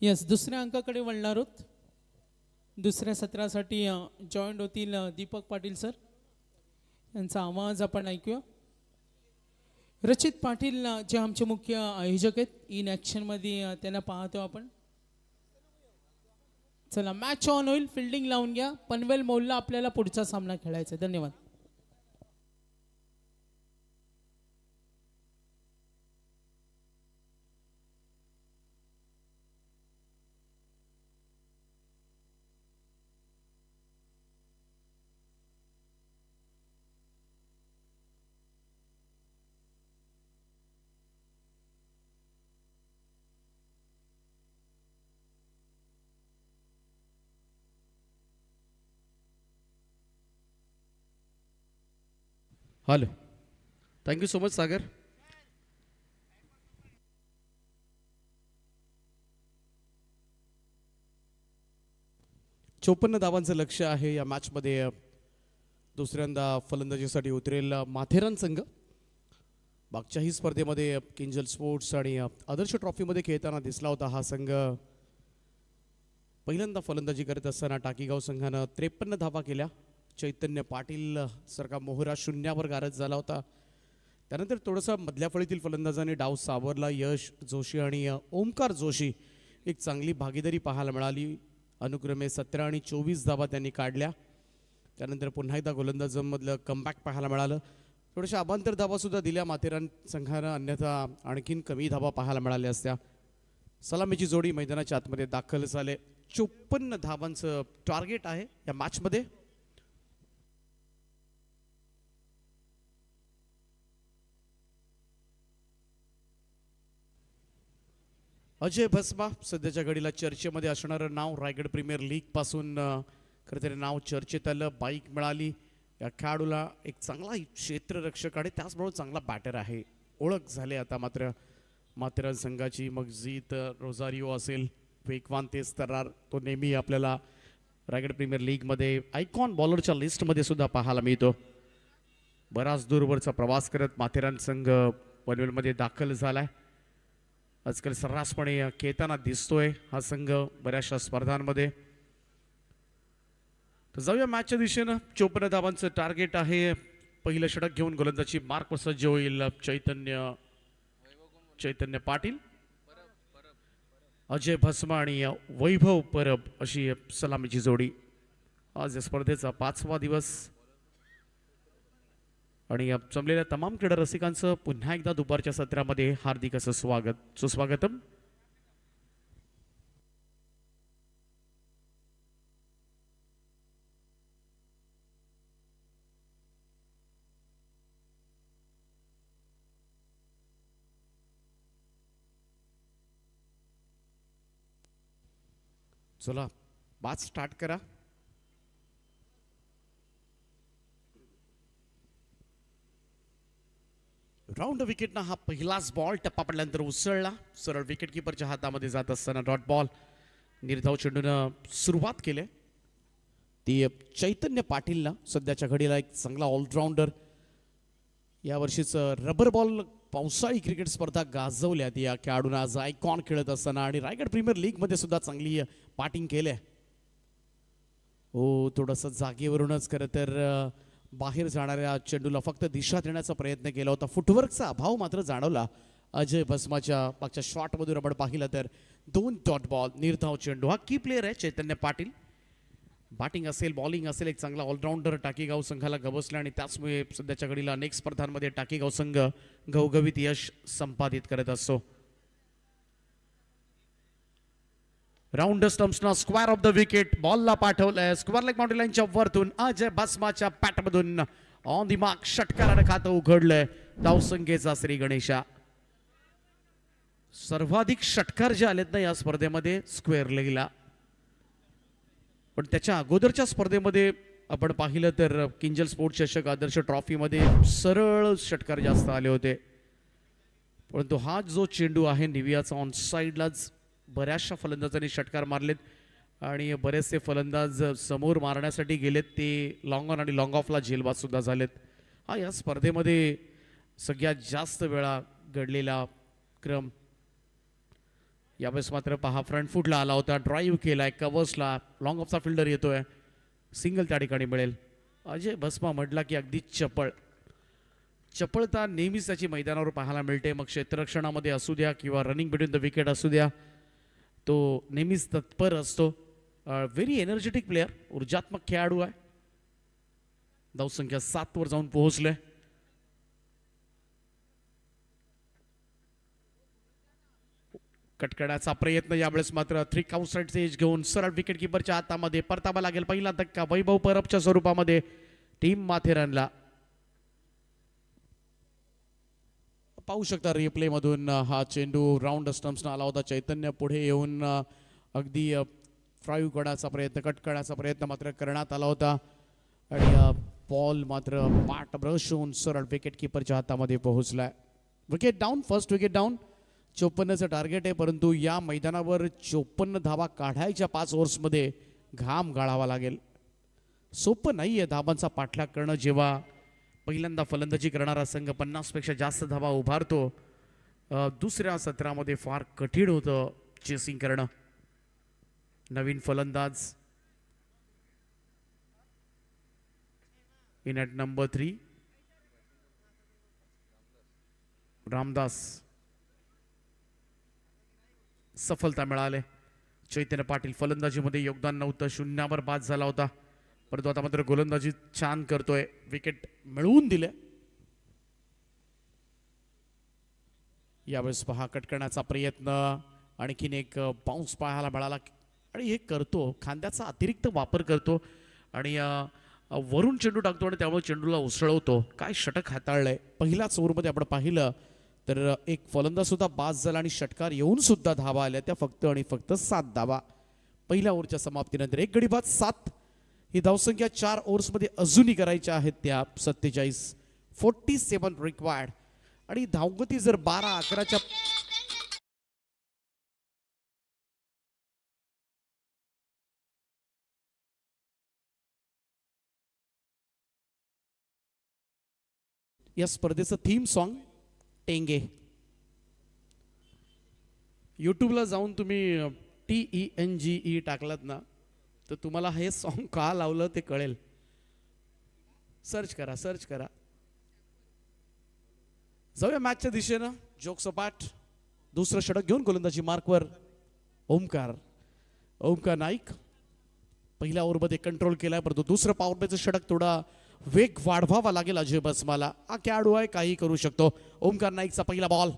यस, दुसऱ्या अंकाकडे वळणार आहोत. दुसऱ्या सत्रासाठी जॉईंट होतील दीपक पाटील सर. यांचा आवाज आपण ऐकूया. रचित पाटील जे आमचे मुख्य आयोजक आहेत, इन ॲक्शनमध्ये त्यांना पाहतो आपण. चला, मॅच ऑन होईल. फिल्डिंग लावून घ्या. पनवेल मॉलला आपल्याला पुढचा सामना खेळायचा. धन्यवाद. हॅलो, थँक्यू सो मच सागर. चोपन्न धावांचं लक्ष आहे या मॅचमध्ये. दुसऱ्यांदा फलंदाजीसाठी उतरेल माथेरान संघ. मागच्याही स्पर्धेमध्ये किंजल स्पोर्ट्स आणि आदर्श ट्रॉफीमध्ये खेळताना दिसला होता हा संघ. पहिल्यांदा फलंदाजी करत असताना टाकीगाव संघानं 53 धावा केल्या. चैतन्य पाटील सारखा मोहरा शून्यावर गारज झाला होता. त्यानंतर थोडंसं मधल्या फळीतील फलंदाजांनी डाव सावरला. यश जोशी आणि ओमकार जोशी एक चांगली भागीदारी पाहायला मिळाली. अनुक्रमे 17 आणि 24 धावा त्यांनी काढल्या. त्यानंतर पुन्हा एकदा गोलंदाजांमधलं कमबॅक पाहायला मिळालं. थोड्याशा अभांतर धावासुद्धा दिल्या माथेरान संघानं, अन्यथा आणखीन कमी धावा पाहायला मिळाल्या असत्या. सलामीची जोडी मैदानाच्या आतमध्ये दाखल झाले. 54 धावांचं टार्गेट आहे या मॅच मध्ये. अजय भस्मा सध्याच्या घडीला चर्चेमध्ये असणारं नाव. रायगड प्रीमियर लीग पासून खरंतर नाव चर्चेत आलं. बाईक मिळाली या खेळाडूला. एक चांगला क्षेत्ररक्षक आणि त्याचबरोबर चांगला बॅटर आहे. ओळख झाली आता मात्र माथेरान संघाची. मग जीत रोझारिओ असेल, वेगवान तेज तरार, तो नेहमी आपल्याला रायगड प्रीमियर लीगमध्ये आयकॉन बॉलरच्या लिस्टमध्ये सुद्धा पाहायला मिळतो. बराच दूरवरचा प्रवास करत माथेरान संघ पनवेलमध्ये दाखल झालाय. आजकाल सर्रासपणे खेळताना दिसतोय हा संघ बऱ्याचशा स्पर्धांमध्ये. तर जाऊया मॅचच्या दिशेनं. 54 धावांचं टार्गेट आहे. पहिलं षटक घेऊन गोलंदाजी मार्क सज्ज होईल चैतन्य पाटील. अजय भस्मा आणि वैभव परब अशी सलामीची जोडी. आज या स्पर्धेचा 5वा दिवस आणि जमलेल्या तमाम क्रीडा रसिकांचं पुन्हा एकदा दुपारच्या सत्रामध्ये हार्दिक असं सुस्वागतम. चला बाद स्टार्ट करा. राऊंड विकेटना हा पहिलाच बॉल. टप्पा पडल्यानंतर उसळला. सरळ विकेट किपरच्या हातामध्ये जात असताना डॉट बॉल. निर्धाव चेंडूनं सुरुवात केली ती चैतन्य पाटीलला. सध्याच्या घडीला एक चांगला ऑलराऊंडर. यावर्षीचं रबर बॉल पावसाळी क्रिकेट स्पर्धा गाजवल्यात या खेळाडूनं आज आयकॉन खेळत असताना. आणि रायगड प्रीमियर लीगमध्ये सुद्धा चांगली बॅटिंग केली. हो, थोडंसं जागेवरूनच खरं तर बाहेर जाणाऱ्या चेंडूला फक्त दिशा देण्याचा प्रयत्न केला होता. फुटवर्कचा अभाव मात्र जाणवला अजय भस्माच्या मागच्या शॉटमधून. आपण पाहिलं तर 2 डॉट बॉल. निर्धाव चेंडू. हा की प्लेयर आहे चैतन्य पाटील. बॅटिंग असेल, बॉलिंग असेल, एक चांगला ऑलराऊंडर टाकीगाव संघाला गबसला. आणि त्याचमुळे सध्याच्या घडीला अनेक स्पर्धांमध्ये टाकीगाव संघ घवघवीत यश संपादित करत असतो. राऊंड स्टम्प्सना स्क्वेअर ऑफ द विकेट. बॉलला पाठवलंय स्क्वेअर लेग बाउंड्री लाईनच्या वरतून. अजय भस्माच्या पॅटमधून ऑन दी मार्क षटकारानं खातं उघडलंय धावसंख्येचा श्री गणेशा. सर्वाधिक षटकार जे आलेत ना या स्पर्धेमध्ये स्क्वेअर लेगला. पण त्याच्या अगोदरच्या स्पर्धेमध्ये आपण पाहिलं तर किंजल स्पोर्ट्स चषक आदर्श ट्रॉफीमध्ये सरळ षटकार जास्त आले होते. परंतु हा जो चेंडू आहे निवियाचा ऑन साईडलाच बऱ्याचशा फलंदाजांनी षटकार मारलेत. आणि बरेचसे फलंदाज समोर मारण्यासाठी गेलेत ते लॉंग ऑन आणि लॉंग ऑफला झेलबाद सुद्धा झालेत. हा या स्पर्धेमध्ये सगळ्यात जास्त वेळा घडलेला क्रम. यावेळेस मात्र पहा फ्रंट फुटला आला होता. ड्राईव्ह केलाय कव्हर्सला. लॉंग ऑफचा फिल्डर येतोय. सिंगल त्या ठिकाणी मिळेल. अजय भस्मा म्हटला की अगदी चपळता नेहमीच त्याची मैदानावर पाहायला मिळते. मग क्षेत्ररक्षणामध्ये असू द्या किंवा रनिंग बिटवीन द विकेट असू द्या, तो नेहमीच तत्पर असतो. Very energetic player. ऊर्जात्मक खेळाडू आहे. धावसंख्या 7 वर जाऊन पोहोचले. कटकड्याचा प्रयत्न. यावेळेस मात्र 3 आउटसाइडचे एज घेऊन सरळ विकेट किपरच्या हातामध्ये परतावा लागेल. पहिला धक्का वैभव परबच्या स्वरूपामध्ये टीम माथेरानला. पाहू शकता रिप्ले मधून हा चेंडू राऊंड स्टम्प्सना आला होता. चैतन्य पुढे येऊन अगदी फ्राईव्ह करण्याचा प्रयत्न, कट करण्याचा प्रयत्न मात्र करण्यात आला होता. आणि बॉल मात्र पाठ ब्रश होऊन सरळ विकेट किपरच्या हातामध्ये पोहोचलाय. Wicket down. First wicket down. 54चं टार्गेट आहे. परंतु या मैदानावर 54 धावा काढायच्या 5 ओव्हर्समध्ये घाम गाळावा लागेल. सोपं नाहीये धावांचा पाठलाग करणं. जेव्हा पहिल्यांदा फलंदाजी करणारा संघ 50 पेक्षा जास्त धावा उभारतो, दुसऱ्या सत्रामध्ये फार कठीण होतं चेसिंग करणं. नवीन फलंदाज इन ॲट नंबर 3 रामदास. सफलता मिळाले. चैतन्य पाटील फलंदाजीमध्ये योगदान नव्हतं. 0वर बाद झाला होता. परंतु आता मात्र गोलंदाजी छान करतोय. विकेट मिळवून दिले. यावेळेस पहा कट करण्याचा प्रयत्न. आणखीन एक बाउन्स पाहायला मिळाला आणि हे करतो खांद्याचा अतिरिक्त वापर करतो आणि वरून चेंडू टाकतो आणि त्यामुळे चेंडूला उसळवतो. काय षटक हाताळलंय. पहिल्याच ओव्हरमध्ये आपण पाहिलं तर एक फलंदाज सुद्धा बाद झाला आणि षटकार येऊन सुद्धा धावा आल्या त्या फक्त आणि फक्त 7 धावा पहिल्या ओव्हरच्या समाप्तीनंतर. एक गडी बाद 7. ही धावसंख्या 4 ओव्हर्समध्ये अजूनही करायच्या आहेत त्या 47 रिक्वायर्ड आणि धावगती जर 12-11च्या या स्पर्धेचं थीम सॉन्ग टेंगे. यूट्यूबला जाऊन तुम्ही TENGE टाकलात ना तर तुम्हाला हे सॉन्ग का लावलं ते कळेल. सर्च करा. जाऊया मॅचच्या दिशेनं. जोक सपाट दुसरं षटक घेऊन गोलंदाजी मार्कवर ओमकार नाईक. पहिल्या ओव्हरमध्ये कंट्रोल केलाय परंतु दुसरं पॉवर प्लेचं षटक थोडा वेग वाढवावा लागेल अजय बसमाला. हा खेळाडू आहे काही करू शकतो. ओमकार नाईकचा पहिला बॉल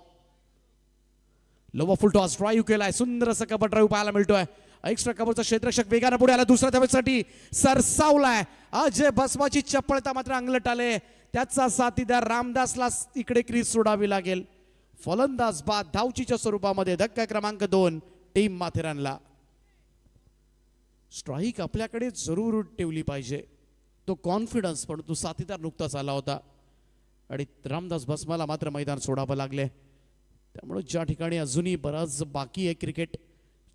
लोवा फुल टॉस ड्राईव्ह केलाय. सुंदर असं कबर ड्राईव्ह पाहायला मिळतोय. एक्स्ट्रा कबरचा क्षेत्ररक्षक वेगाने पुढे आला. दुसऱ्या धावेसाठी सरसावलाय. अजय बसमाची चपळता मात्र अंगलट आले. त्याचा साथीदार रामदासला इकडे क्रीज सोडावी लागेल. फलंदाज बाद धावचीच्या स्वरूपामध्ये धक्का क्रमांक 2 टीम माथेरानला. स्ट्राईक आपल्याकडे जरूर ठेवली पाहिजे. तो कॉन्फिडन्स पण तो साथीदार नुकताच आला होता आणि रामदास बसमाला मात्र मैदान सोडावं लागले. त्यामुळे ज्या ठिकाणी अजूनही बराच बाकी आहे क्रिकेट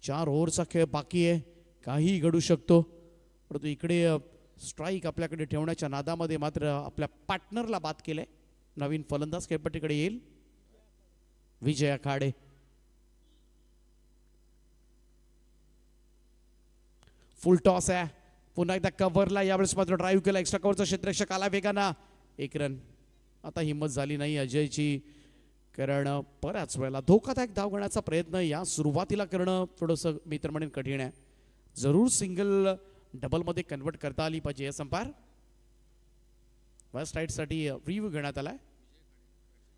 4 ओव्हरचा खेळ बाकी आहे काही घडू शकतो परंतु इकडे स्ट्राईक आपल्याकडे ठेवण्याच्या नादामध्ये मात्र आपल्या पार्टनरला बाद केलंय. नवीन फलंदाज खेळपट्टीकडे येईल विजय आखाडे. फुल टॉस आहे. पुन्हा एकदा कव्हरला यावेळेस मात्र ड्राईव्ह केला. एक्स्ट्रा कव्हरचा क्षेत्ररक्षक आला वेगाना. 1 रन. आता हिंमत झाली नाही अजयची कारण बऱ्याच वेळेला धोकादायक धाव घेण्याचा प्रयत्न या सुरुवातीला करणं थोडंसं मी तर म्हणेन कठीण आहे. जरूर सिंगल डबलमध्ये कन्वर्ट करता आली पाहिजे. या संपार वेस्ट राईटसाठी रिव्ह्यू घेण्यात आलाय.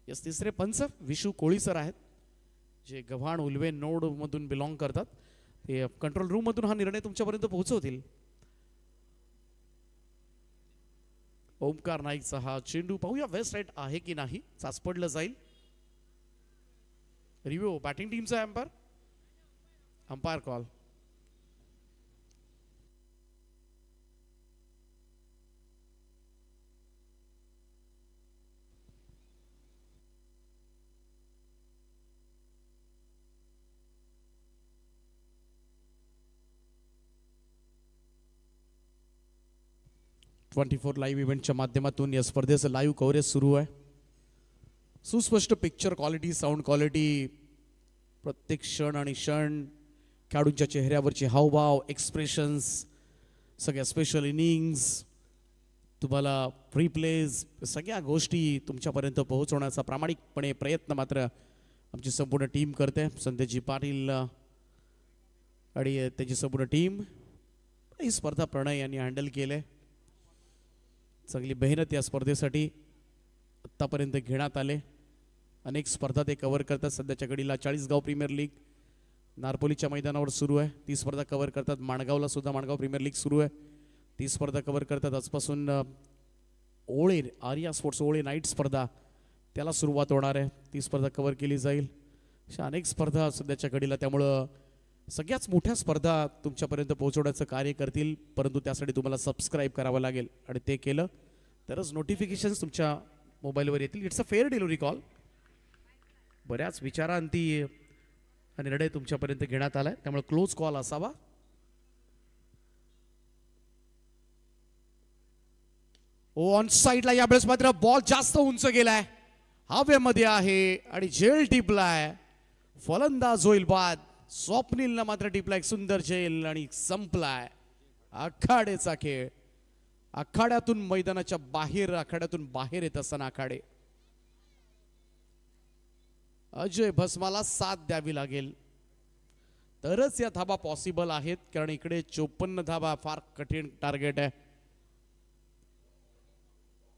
यस तिसरे पंच विशू कोळी सर आहेत जे गव्हाण उल्वे नोड मधून बिलॉंग करतात. ते कंट्रोल रूम मधून हा निर्णय तुमच्यापर्यंत पोहोचवतील. ओमकार नाईकचा हा चेंडू पाहूया वेस्ट राईट आहे की नाही. चाचपडलं जाईल. रिव्ह्यू बॅटिंग टीमचा अंपायर कॉल. लाईव्ह इव्हेंटच्या माध्यमातून या स्पर्धेचं लाईव्ह कव्हरेज सुरू आहे. सुस्पष्ट पिक्चर क्वालिटी साऊंड क्वालिटी प्रत्येक क्षण आणि क्षण खेळाडूंच्या चेहऱ्यावरचे हावभाव एक्सप्रेशन्स सगळ्या स्पेशल इनिंग्स तुम्हाला रिप्लेज सगळ्या गोष्टी तुमच्यापर्यंत पोहोचवण्याचा प्रामाणिकपणे प्रयत्न मात्र आमची संपूर्ण टीम करते. संदेशजी पाटील आणि त्याची संपूर्ण टीम. ही स्पर्धा प्रणय यांनी हँडल केले. चांगली मेहनत या स्पर्धेसाठी आत्तापर्यंत घेण्यात आले. अनेक स्पर्धा ते कव्हर करतात. सध्याच्या घडीला चाळीसगाव प्रीमियर लीग नारपोलीच्या मैदानावर सुरू आहे. ती स्पर्धा कव्हर करतात. माणगावला सुद्धा माणगाव प्रीमियर लीग सुरू आहे. ती स्पर्धा कव्हर करतात. आजपासून ओळे आर्या स्पोर्ट्स ओळे नाईट स्पर्धा त्याला सुरुवात होणार आहे. ती स्पर्धा कव्हर केली जाईल. अशा अनेक स्पर्धा सध्याच्या घडीला त्यामुळं सगळ्याच मोठ्या स्पर्धा तुमच्यापर्यंत पोहोचवण्याचं कार्य करतील. परंतु त्यासाठी तुम्हाला सबस्क्राईब करावं लागेल आणि ते केलं तरच नोटिफिकेशन्स तुमच्या मोबाईलवर येतील. It's a fair delivery call. बऱ्याच विचारांती निर्णय तुमच्यापर्यंत घेण्यात आलाय त्यामुळे क्लोज कॉल असावा. ऑन साईडला यावेळेस मात्र बॉल जास्त उंच गेलाय. हवेमध्ये आहे आणि झेल टिपलाय. फलंदाज होईल बाद. स्वप्नीलनं मात्र टिपला एक सुंदर झेल आणि संपलाय आखाड्याचा खेळ. आखाड्यातून मैदानाच्या बाहेर आखाड्यातून बाहेर येत असताना आखाडे अजय भस्माला साथ द्यावी लागेल तरच या धाबा पॉसिबल आहेत कारण इकडे 54 धाबा फार कठीण टार्गेट आहे.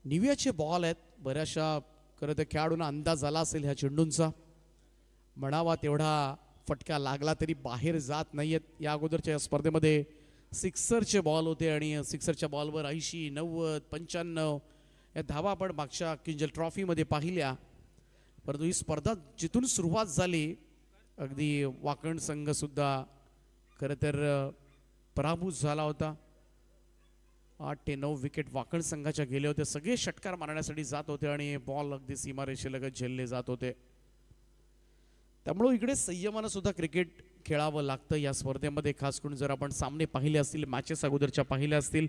निव्याचे बॉल आहेत. बऱ्याचशा खरं तर खेळाडूंना अंदाज आला असेल ह्या चेंडूंचा. म्हणावा तेवढा फटका लागला तरी बाहेर जात नाहीयेत. या अगोदरच्या स्पर्धेमध्ये सिक्सरचे बॉल होते आणि सिक्सरच्या बॉलवर 80, 90, 95 या धावा आपण मागच्या किंजल ट्रॉफीमध्ये पाहिल्या. परंतु ही स्पर्धा जिथून सुरुवात झाली अगदी वाकण संघ सुद्धा खरं तर पराभूत झाला होता. 8 ते 9 विकेट वाकण संघाच्या गेले होते. सगळे षटकार मारण्यासाठी जात होते आणि बॉल अगदी सीमारेषेलगत झेलले जात होते. त्यामुळे इकडे संयमानं सुद्धा क्रिकेट खेळावं लागतं या स्पर्धेमध्ये. खास करून जर आपण सामने पाहिले असतील, मॅचेस अगोदरच्या पाहिल्या असतील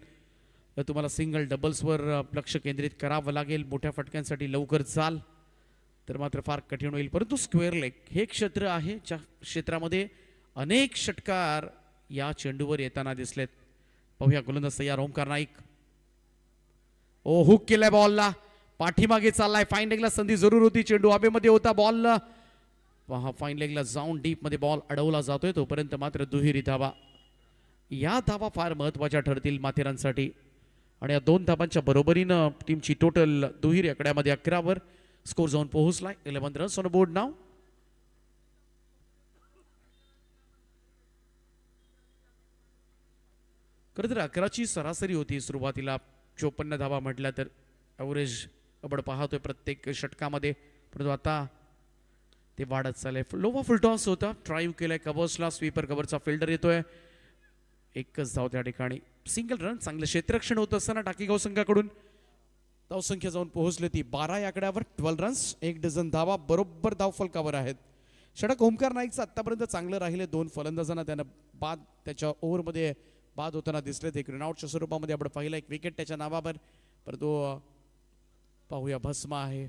तर तुम्हाला सिंगल डबल्सवर लक्ष केंद्रित करावं लागेल. मोठ्या फटक्यांसाठी लवकर चाल तर मात्र फार कठीण होईल. परंतु स्क्वेअर लेग हे क्षेत्र आहे ज्या क्षेत्रामध्ये अनेक षटकार या चेंडूवर येताना दिसलेत. पाहूया गोलंदाज तयार ओमकार नाईक. ओ हुक केलाय बॉलला, पाठीमागे चाललाय. फाईन लेगला संधी जरूर होती, चेंडू हवेमध्ये होता. बॉलला पहा फाईन लेगला जाऊन डीप मध्ये बॉल अडवला जातोय. तोपर्यंत मात्र दुहेरी धावा. या धावा फार महत्वाच्या ठरतील माथेरानसाठी आणि या 2 धावांच्या बरोबरीनं टीमची टोटल दुहेरी आकड्यामध्ये 11 वर स्कोर जाऊन पोहोचलाय. 11 रन्स ऑन बोर्ड नाव. खरं तर 11ची सरासरी होती सुरुवातीला. 54 धावा म्हटल्या तर ॲव्हरेज आपण पाहतोय प्रत्येक षटकामध्ये. परंतु आता ते वाढत चाललंय. लोवा फुल टॉस होता, ड्राईव्ह केलाय कव्हर्सला. स्वीपर कव्हरचा फिल्डर येतोय. एकच धाव त्या ठिकाणी. Single run. चांगलं क्षेत्ररक्षण होत असताना टाकीगाव संघाकडून धावसंख्या जाऊन पोहोचली ती 12 या आकड्यावर. 12 रन्स, 1 डझन धावा, बरोबर धाव फलकावर आहेत. षटक ओमकार नाईकचं आतापर्यंत चांगलं राहिले. 2 फलंदाजांना त्यानं बाद त्याच्या ओव्हरमध्ये बाद होताना दिसले. ते रनआउटच्या स्वरूपामध्ये आपण पाहिलं. 1 विकेट त्याच्या नावावर. परंतु पाहूया भस्म आहे.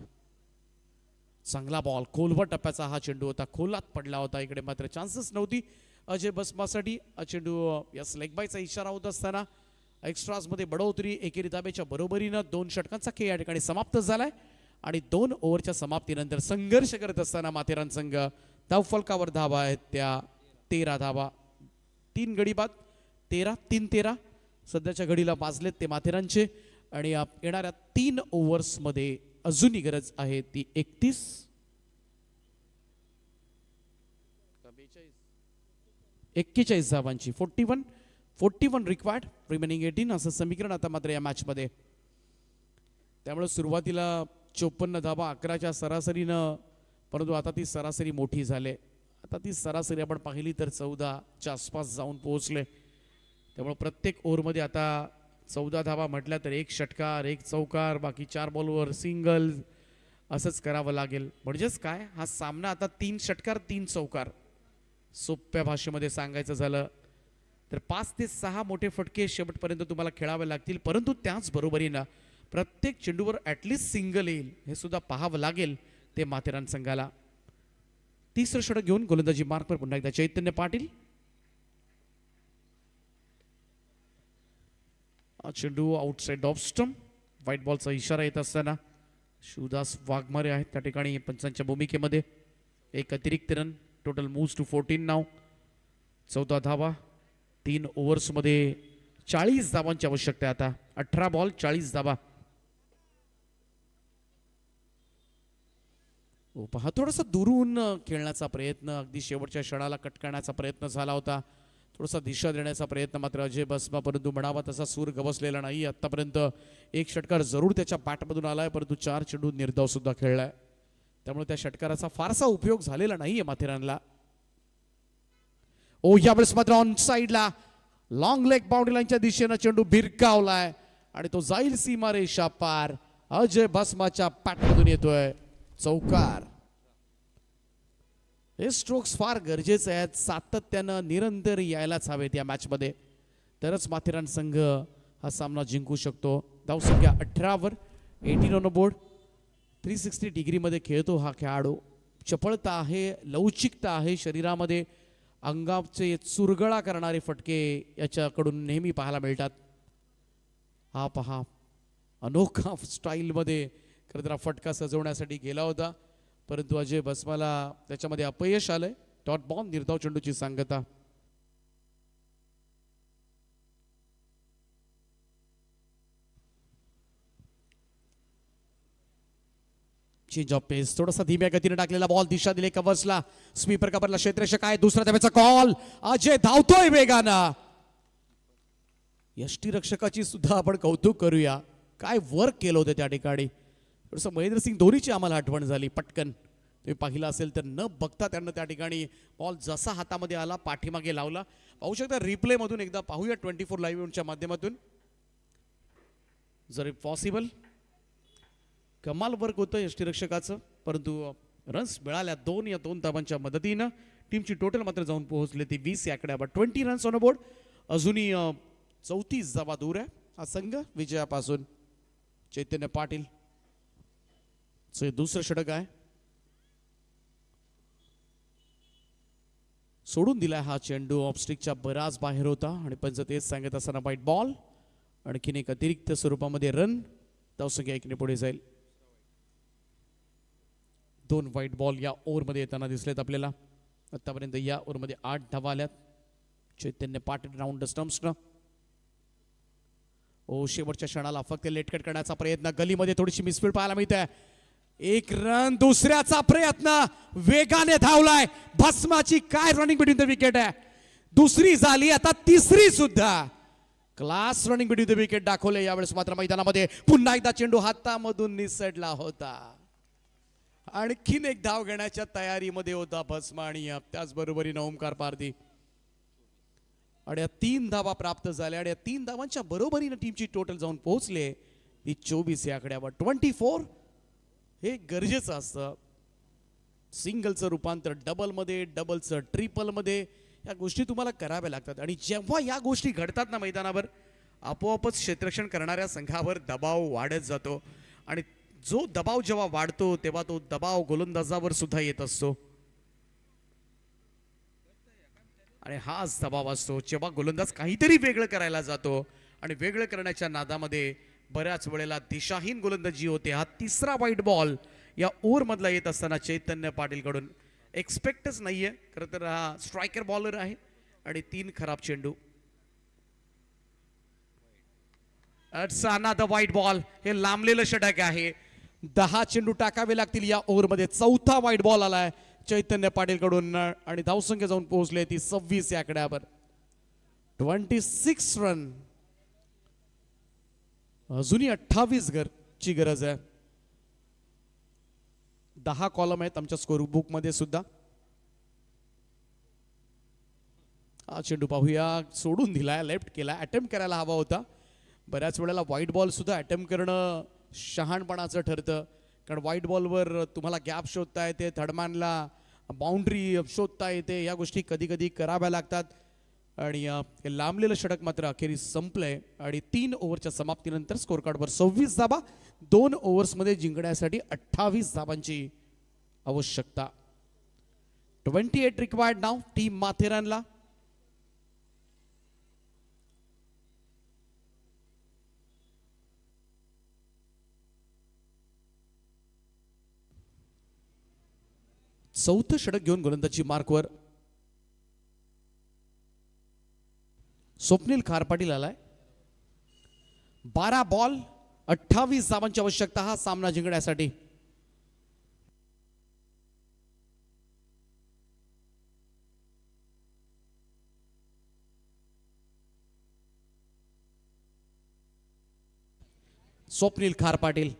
चांगला बॉल, खोलवर टप्प्याचा हा चेंडू होता, खोलात पडला होता. इकडे मात्र चान्सेस नव्हती अजय भस्मासाठी. चेंडू यस लेग बायचा इशारा होत असताना एक्स्ट्राज मध्ये बडोतरी. एकेरी धाब्याच्या बरोबरीनं 2 षटकांचा खेळ या ठिकाणी समाप्त झालाय आणि 2 ओव्हरच्या समाप्तीनंतर संघर्ष करत असताना माथेरान संघ धावफलकावर धावा आहेत त्या 13 धावा. 3 गडी बाद, 13-3-13 सध्याच्या घडीला वाजलेत ते माथेरानचे. आणि येणाऱ्या 3 ओव्हर्समध्ये अजूनही गरज आहे ती 41 धावांची. 41 रिक्वायर्ड, रिमेनिंग 18 असं समीकरण आता मात्र या मॅच मध्ये. त्यामुळे सुरुवातीला 54 धावा 11च्या सरासरीनं, परंतु आता ती सरासरी मोठी झाली. आता ती सरासरी आपण पाहिली तर 14च्या आसपास जाऊन पोहोचले. त्यामुळे प्रत्येक ओव्हरमध्ये आता 14 धावा म्हटल्या तर 1 षटकार, 1 चौकार, बाकी 4 बॉलवर सिंगल असंच करावं लागेल. म्हणजेच काय, हा सामना आता 3 षटकार 3 चौकार. सोप्या भाषेमध्ये सांगायचं झालं तर 5 ते 6 मोठे फटके शेवटपर्यंत तुम्हाला खेळावे लागतील. परंतु त्याच बरोबरीनं प्रत्येक चेंडूवर ॲटलिस्ट सिंगल येईल हे सुद्धा पाहावं लागेल ते माथेरान संघाला. 3रं षटक घेऊन गोलंदाजी मार्कवर पुन्हा एकदा चैतन्य पाटील. चेंडू आउटसाइड ऑफ स्टंप. व्हाईट बॉलचा इशारा येत असताना शिवदास वाघमारे आहेत त्या ठिकाणी पंचांच्या भूमिकेमध्ये. 1 अतिरिक्त रन. टोटल मूव्स टू 14 नाव. 14 धावा 3 ओव्हर्समध्ये 40 धावांची आवश्यकता आहे आता. 18 बॉल 40 धावा. पहा थोडासा दुरून खेळण्याचा प्रयत्न, अगदी शेवटच्या क्षणाला कट करण्याचा प्रयत्न झाला होता. थोडासा दिशा देण्याचा प्रयत्न मात्र अजय बसमा, परंतु म्हणावा तसा सूर गवसलेला नाही. आतापर्यंत 1 षटकार जरूर त्याच्या बॅटमधून आलाय, परंतु 4 चेंडू निर्धाव सुद्धा खेळलाय. त्यामुळे त्या षटकाराचा फारसा उपयोग झालेला नाहीये माथेरानला. ओ यावेळेस मात्र ऑन साइडला लॉंग लेग बाउंड्री लाईनच्या दिशेनं चेंडू भिरकावलाय आणि तो जाईल सीमारेषा पार. अजय बसमाच्या बॅटमधून येतोय चौकार. हे स्ट्रोक्स फार गरजेचे आहेत, सातत्यानं निरंतर यायलाच हवेत या मॅच मध्ये, तरच माथेरान संघ हा सामना जिंकू शकतो. धावसंख्या 18 वर, 18 ऑन बोर्ड. 360 डिग्री मध्ये खेळतो हा खेळाडू. चपळता आहे, लवचिकता आहे शरीरामध्ये. अंगाचे चुरगळा करणारे फटके याच्याकडून नेहमी पाहायला मिळतात. हा पहा अनोखा स्टाईलमध्ये खरं तर फटका सजवण्यासाठी गेला होता, परंतु अजय बसमाला त्याच्यामध्ये अपयश आलंय. डॉट बॉल निर्धाव चेंडूची सांगता. चेंज ऑफ पेस, थोडासा धीम्या गतीने टाकलेला बॉल, दिशा दिले कव्हर्सला, स्वीपर कव्हरला, क्षेत्ररक्षक आहे, दुसरा धाब्याचा कॉल, अजय धावतोय वेगानं. यष्टीरक्षकाची सुद्धा आपण कौतुक करूया, काय वर्क केलं होतं त्या ठिकाणी. थोडंसं महेंद्रसिंग धोनीची आम्हाला आठवण झाली पटकन. तुम्ही पाहिलं असेल तर न बघता त्यांना त्या ठिकाणी बॉल जसा हातामध्ये आला पाठीमागे लावला. पाहू शकता रिप्ले मधून एकदा पाहूया 24 लाईव्ह इव्हेंटच्या माध्यमातून जर पॉसिबल. कमाल वर्क होतं यष्टीरक्षकाचं, परंतु रन्स मिळाल्या 2 या 2 धावांच्या मदतीनं. टीमची टोटल मात्र जाऊन पोहोचले ती 20 या आकड्यावर. 20 रन्स ऑन बोर्ड. अजूनही 34 धावा दूर आहे हा संघ विजयापासून. चैतन्य पाटील दुसरं षटक आहे, सोडून दिलाय हा चेंडू, ऑफस्टिकच्या बराच बाहेर होता आणि पंच तेच सांगत असताना व्हाईट बॉल. आणखीन एक अतिरिक्त स्वरूपामध्ये रन, धावसंख्या 1 ने पुढे जाईल. 2 व्हाईट बॉल या ओव्हरमध्ये येताना दिसलेत आपल्याला. आतापर्यंत या ओव्हरमध्ये 8 धावा आल्यात. चैतन्य पाटील राऊंड स्टम्प्सनं. शेवटच्या क्षणाला फक्त लेटकट करण्याचा प्रयत्न, गलीमध्ये थोडीशी मिसफील्ड पाहायला मिळते. 1 रन, दुसऱ्याचा प्रयत्न, वेगाने धावलाय भस्माची. काय रनिंग बिटवीन द विकेट आहे, दुसरी झाली, आता तिसरी सुद्धा. Class running between the wicket दाखवले. यावेळेस मात्र मैदानामध्ये पुन्हा एकदा चेंडू हातामधून निसटला होता. आणखीन एक धाव घेण्याच्या तयारीमध्ये होता भस्मा आणि त्याचबरोबरीनं ओमकार पारधी. आणि 3 धावा प्राप्त झाल्या आणि 3 धावांच्या बरोबरीनं टीमची टोटल जाऊन पोहोचले ती 24 या आकड्यावर. 24 हे गरजेचं असतं. सिंगलचं रूपांतर डबलमध्ये, डबलचं ट्रिपलमध्ये, या गोष्टी तुम्हाला कराव्या लागतात. आणि जेव्हा या गोष्टी घडतात ना मैदानावर, आपोआपच क्षेत्ररक्षण करणाऱ्या संघावर दबाव वाढत जातो. आणि जो दबाव जेव्हा वाढतो तेव्हा तो दबाव गोलंदाजावर सुद्धा येत असतो. आणि हाच दबाव असतो जेव्हा गोलंदाज काहीतरी वेगळं करायला जातो आणि वेगळं करण्याच्या नादामध्ये बऱ्याच वेळेला दिशाहीन गोलंदाजी होते. हा तिसरा व्हाईट बॉल या ओव्हर मधला येत असताना चैतन्य पाटील कडून एक्सपेक्टच नाहीये. खरं तर हा स्ट्रायकर बॉलर आहे आणि 3 खराब चेंडू. अनादर व्हाईट बॉल, हे लांबलेलं षटक आहे. 10 चेंडू टाकावे लागतील या ओव्हर मध्ये. 4था व्हाईट बॉल आलाय चैतन्य पाटील कडून आणि धावसंख्या जाऊन पोहोचले ती 26 या आकड्यावर. 26 रन. अजूनही 28 ची गरज आहे. 10 कॉलम आहेत आमच्या स्कोर बुक मध्ये सुद्धा. हा चेंडू पाहूया, सोडून दिलाय, लेफ्ट केला, अटेम्प्ट करायला हवा होता. बऱ्याच वेळेला व्हाईट बॉल सुद्धा अटेम्प्ट करणं शहाणपणाचं ठरतं. कारण व्हाईट बॉलवर तुम्हाला गॅप शोधता येते, थर्डमॅनला बाउंड्री शोधता येते, या गोष्टी कधी कधी कराव्या लागतात. आणि हे लांबलेलं षटक मात्र अखेरीस संपलंय. आणि 3 ओव्हरच्या समाप्तीनंतर स्कोर कार्डवर 26 धावा, 2 ओव्हर्समध्ये जिंकण्यासाठी 28 धावांची आवश्यकता. 28 रिक्वायर्ड नाव टीम माथेरानला. चौथं षटक घेऊन गोलंदाजी मार्कवर स्वप्नील खार पाटील आलाय. 12 बॉल 28 धावांची आवश्यकता हा सामना जिंकण्यासाठी. स्वप्नील खार पाटील,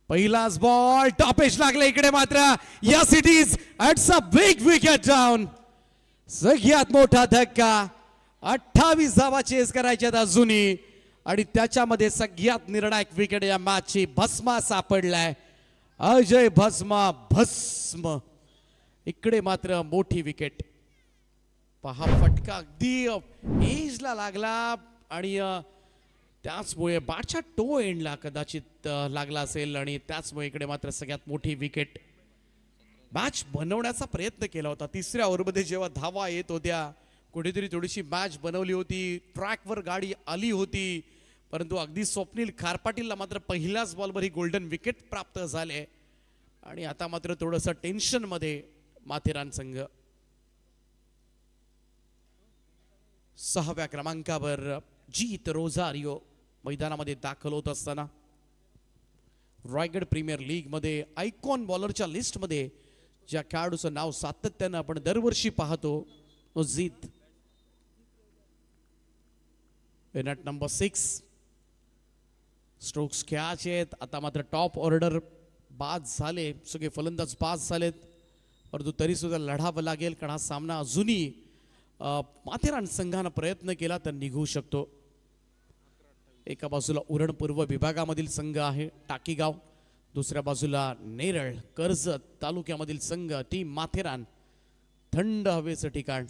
पहिलाच बॉल, टॉपेज लागले इकडे मात्र. Yes it is, it's a big wicket down. सगळ्यात मोठा धक्का. 28 धावा चेस करायच्यात अजूनही आणि त्याच्यामध्ये सगळ्यात निर्णायक विकेट या मॅचची भस्मा सापडलाय. अजय भस्मा भस्म. इकडे मात्र मोठी विकेट. पहा फटका अगदी एजला लागला आणि त्याचमुळे बॅटच्या टो एंडला कदाचित लागला असेल आणि त्याचमुळे इकडे मात्र सगळ्यात मोठी विकेट. मॅच बनवण्याचा प्रयत्न केला होता. 3ऱ्या ओव्हरमध्ये जेव्हा धावा येत होत्या, कुठेतरी थोडीशी मॅच बनवली होती, ट्रॅकवर गाडी आली होती, परंतु अगदी स्वप्नील खार पाटीलला मात्र पहिल्याच बॉलवर ही गोल्डन विकेट प्राप्त झाले. आणि आता मात्र थोडंसं टेन्शन मध्ये माथेरान संघ. 6व्या क्रमांकावर जीत रोझारियो मैदानामध्ये दाखल होत असताना रायगड प्रीमियर लीग मध्ये आयकॉन बॉलरच्या लिस्टमध्ये ज्या खेळाडूचं नाव सातत्यानं आपण दरवर्षी पाहतो तो जीत. इन ॲट नंबर 6 स्ट्रोक्स खेळाचे आहेत. आता मात्र टॉप ऑर्डर बाद झाले, सगळे फलंदाज बाद झालेत, परंतु तरी सुद्धा लढावं लागेल कारण हा सामना अजूनही माथेरान संघानं प्रयत्न केला तर निघू शकतो. एका बाजूला उरण पूर्व विभागामधील संघ आहे टाकीगाव, दुसऱ्या बाजूला नेरळ कर्जत तालुक्यामधील संघ टीम माथेरान. थंड हवेचं ठिकाण.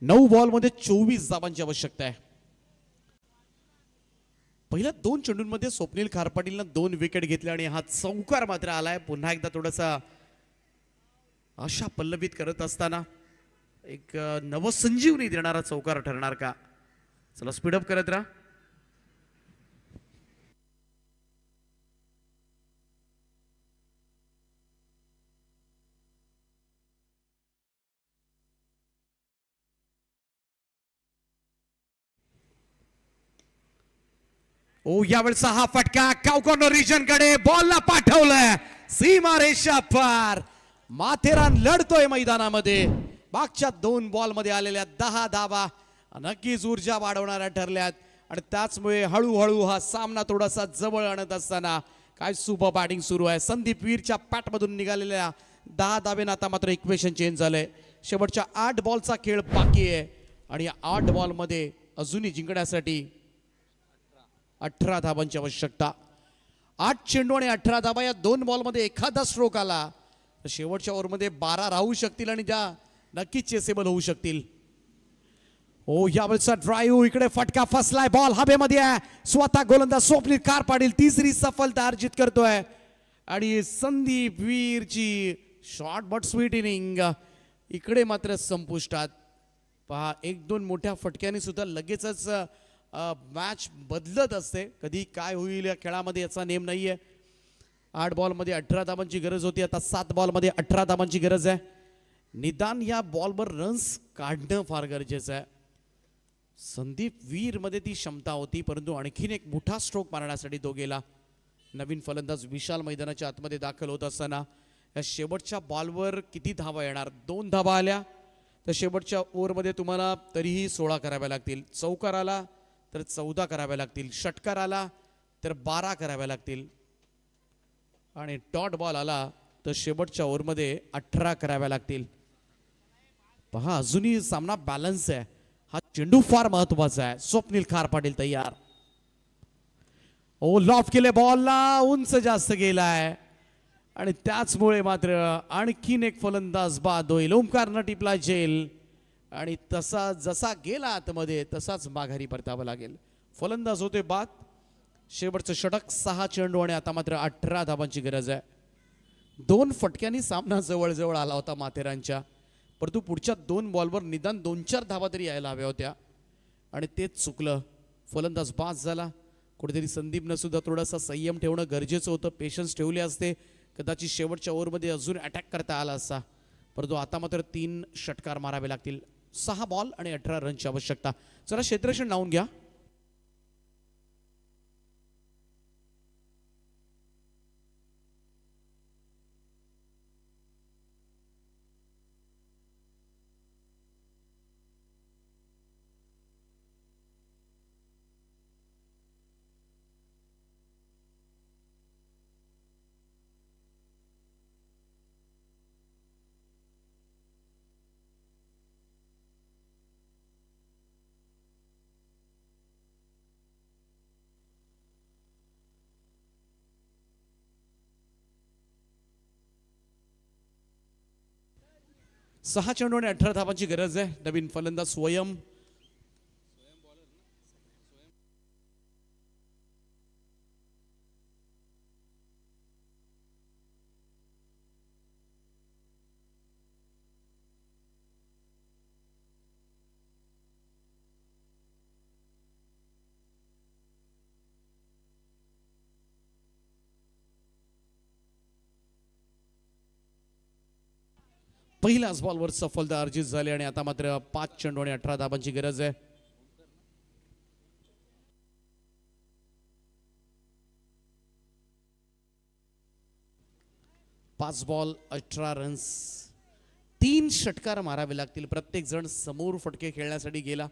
नऊ बॉलमध्ये 24 धावांची आवश्यकता आहे. पहिल्या 2 चेंडूंमध्ये स्वप्नील खारपाटीलनं 2 विकेट घेतल्या आणि हा चौकार मात्र आलाय. पुन्हा एकदा थोडासा आशा पल्लवित करत असताना एक नवसंजीवनी देणारा चौकार ठरणार का? चला स्पीडअप करत राहा. ओ यावेळचा हा फटका काव कॉर्नर रिजन कडे बॉलला पाठवलंय सीमा रेषा पार. माथेरान लढतोय मैदानामध्ये. मागच्या 2 बॉल मध्ये आलेल्या 10 धावा नक्कीच ऊर्जा वाढवणाऱ्या ठरल्यात आणि त्याचमुळे हळूहळू हा सामना थोडासा जवळ आणत असताना काय सुपर बॅटिंग सुरू आहे. संदीप वीरच्या पॅटमधून निघालेल्या 10 धावेनं आता मात्र इक्वेशन चेंज झालंय. शेवटच्या 8 बॉलचा खेळ बाकी आहे आणि या 8 बॉल मध्ये अजूनही जिंकण्यासाठी 18 धावांची आवश्यकता. 8 चेंडू आणि 18 धावा या 2 बॉलमध्ये एखादा स्ट्रोक आला तर शेवटच्या ओव्हरमध्ये 12 राहू शकतील आणि त्या नक्कीच चेसेबल होऊ शकतील. ओ यावेळचा ड्राईव्ह इकडे फटका फसलाय. बॉल हवेमध्ये आहे. स्वतः गोलंदाज स्वप्नील खारपाटील तिसरी सफलता अर्जित करतोय आणि संदीप वीरची शॉर्ट बट स्वीट इनिंग इकडे मात्र संपुष्टात. पहा 1-2 मोठ्या फटक्याने सुद्धा लगेचच मॅच बदलत असते. कधी काय होईल या खेळामध्ये याचा नेम नाहीये. 8 बॉलमध्ये 18 धावांची गरज होती, आता 7 बॉलमध्ये 18 धावांची गरज आहे. निदान या बॉलवर रन्स काढणं फार गरजेचं आहे. संदीप वीर मध्ये ती क्षमता होती परंतु आणखीन एक मोठा स्ट्रोक मारण्यासाठी तो गेला. नवीन फलंदाज विशाल मैदानाच्या आतमध्ये दाखल होत असताना या शेवटच्या बॉलवर किती धावा येणार? 2 धावा आल्या तर शेवटच्या ओव्हरमध्ये तुम्हाला तरीही 16 कराव्या लागतील. चौकार आला तर 14 कराव्या लागतील. षटकार आला तर 12 कराव्या लागतील आणि डॉट बॉल आला तर शेवटच्या ओव्हरमध्ये 18 कराव्या लागतील. पहा अजूनही सामना बॅलन्स आहे. हा चेंडू फार महत्वाचा आहे. स्वप्नील खार पाटील तयार. ओ लॉफ्ट केले बॉलला, उंच जास्त गेलाय आणि त्याचमुळे मात्र आणखीन एक फलंदाज बाद होईल. ओमकारनं टिपला झेल आणि तसा जसा गेला आतमध्ये तसाच माघारी परतावं लागेल. फलंदाज होते बाद. शेवटचं षटक 6 चेंडू आणि आता मात्र 18 धावांची गरज आहे. 2 फटक्यांनी सामना जवळजवळ आला होता माथेरानच्या, परंतु पुढच्या 2 बॉलवर निदान 2-4 धावा तरी यायला हव्या होत्या आणि तेच चुकलं. फलंदाज बाद झाला. कुठेतरी संदीपनं सुद्धा थोडासा संयम ठेवणं गरजेचं होतं. पेशन्स ठेवले असते कदाचित शेवटच्या ओव्हरमध्ये अजून अटॅक करता आला असता, परंतु आता मात्र 3 षटकार मारावे लागतील. 6 बॉल आणि 18 रनची आवश्यकता. जरा क्षेत्ररक्षण लावून घ्या. सहा चेंडू आणि 18 धावांची गरज आहे. नवीन फलंदाज स्वयं. पहिल्याच बॉलवर सफलता अर्जित झाली आणि आता मात्र 5 चेंडू आणि 18 धावांची गरज आहे. पाच बॉल 18 रन्स. 3 षटकार मारावे लागतील. प्रत्येक जण समोर फटके खेळण्यासाठी गेला.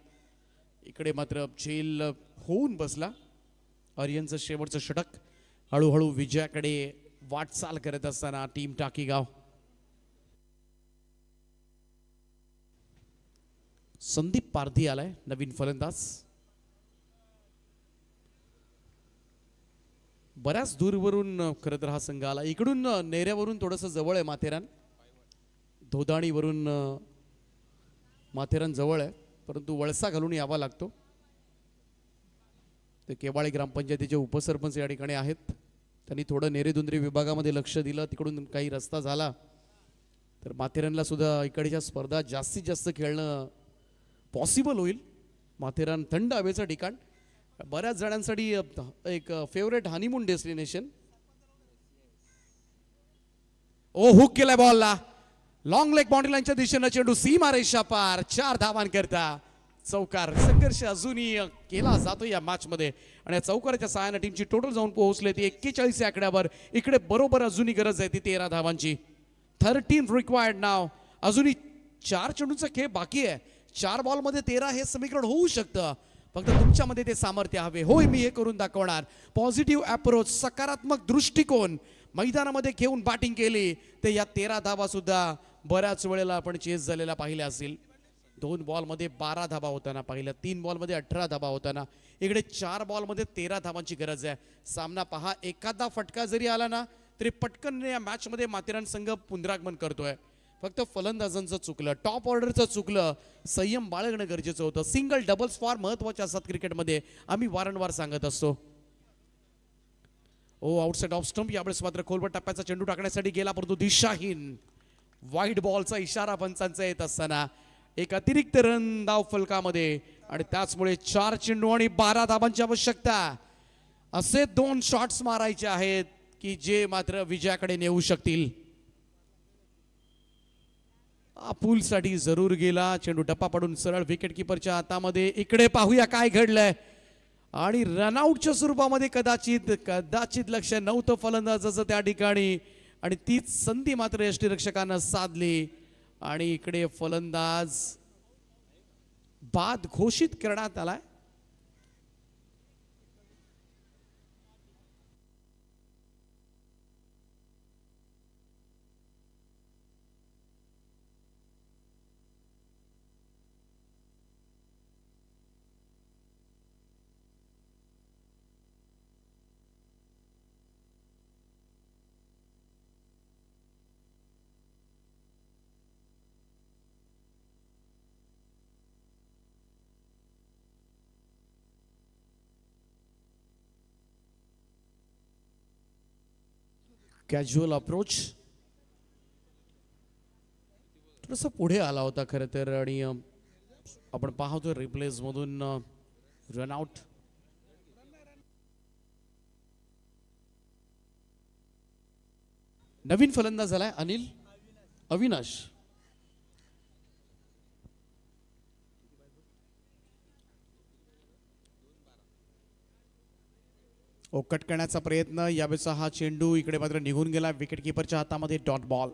इकडे मात्र झेल होऊन बसला. आर्यनचं शेवटचं षटक हळूहळू विजयाकडे वाटचाल करत असताना टीम टाकीगाव. संदीप पारधी आलाय नवीन फलंदाज. बऱ्याच दूरवरून खरं तर हा संघ आला. इकडून नेऱ्यावरून थोडंसं जवळ आहे माथेरान. धोदाणीवरून माथेरान जवळ आहे, परंतु वळसा घालून यावा लागतो. ते केवाळे ग्रामपंचायतीचे उपसरपंच या ठिकाणी आहेत. त्यांनी थोडं नेरेदुंद्री विभागामध्ये लक्ष दिलं. तिकडून काही रस्ता झाला तर माथेरानला सुद्धा इकडच्या स्पर्धा जास्तीत जास्त खेळणं पॉसिबल होईल. माथेरान थंड हवेचं ठिकाण, बऱ्याच जणांसाठी एक फेवरेट हनीमून डेस्टिनेशन. ओ हुक केलाय बॉलला. लॉंग लेग बाउंड्री लाईनच्या दिशेनं चेंडू सीमा रेषा पार. 4 धावांकरता चौकार. संघर्ष अजूनही केला जातो या मॅच मध्ये आणि या चौकाराच्या सहाय्याने टीमची टोटल जाऊन पोहोचले ती 41 या आकड्यावर. इकडे बरोबर अजूनही गरज आहे ती 13 धावांची. 13 रिक्वायर्ड नाव. अजूनही 4 चेंडूंचा खेळ बाकी आहे. 4 बॉलमध्ये 13 हे समीकरण होऊ शकतं, फक्त तुमच्यामध्ये ते सामर्थ्य हवे. होय, मी हे करून दाखवणार. पॉझिटिव्ह अप्रोच, सकारात्मक दृष्टिकोन मैदानामध्ये घेऊन बॅटिंग केली ते या 13 धावा सुद्धा बऱ्याच वेळेला आपण चेस झालेला पाहिल्या असतील. 2 बॉलमध्ये 12 धावा होताना पाहिल्या, 3 बॉलमध्ये 18 धावा होताना. इकडे 4 बॉलमध्ये 13 धावांची गरज आहे. सामना पहा, एखादा फटका जरी आला ना तरी पटकन या मॅच मध्ये माथेरान संघ पुनरागमन करतोय. फक्त फलंदाजांचं चुकलं, टॉप ऑर्डरचं चुकलं, संयम बाळगणं गरजेचं होतं. सिंगल डबल्स फार महत्वाचे असतात क्रिकेटमध्ये, आम्ही वारंवार सांगत असतो. ओ आउटसाइड ऑफ स्टंप. यावेळेस मात्र खोलवर टप्प्याचा चेंडू टाकण्यासाठी गेला, परंतु दिशाहीन. वाईट बॉलचा इशारा पंचांचा येत असताना एक अतिरिक्त रन धाव फलकामध्ये आणि त्याचमुळे 4 चेंडू आणि 12 धावांची आवश्यकता. असे 2 शॉट्स मारायचे आहेत की जे मात्र विजयाकडे नेऊ शकतील. पूलसाठी जरूर गेला. चेंडू टप्पा पडून सरळ विकेट किपरच्या हातामध्ये. इकडे पाहूया काय घडलंय. आणि रनआउटच्या स्वरूपामध्ये कदाचित लक्ष नव्हतं फलंदाजाचं त्या ठिकाणी आणि तीच संधी मात्र यष्टीरक्षकानं साधली आणि इकडे फलंदाज बाद घोषित करण्यात आलाय. कॅज्युअल अप्रोच, थोडंसं पुढे आला होता खरं तर, आणि आपण पाहतो रिप्लेस मधून रनआउट. नवीन फलंदाज झालाय अनिल अविनाश. कट करण्याचा प्रयत्न, यावेळेचा हा चेंडू इकडे मात्र निघून गेला. विकेट किपरच्या हातामध्ये डॉट बॉल.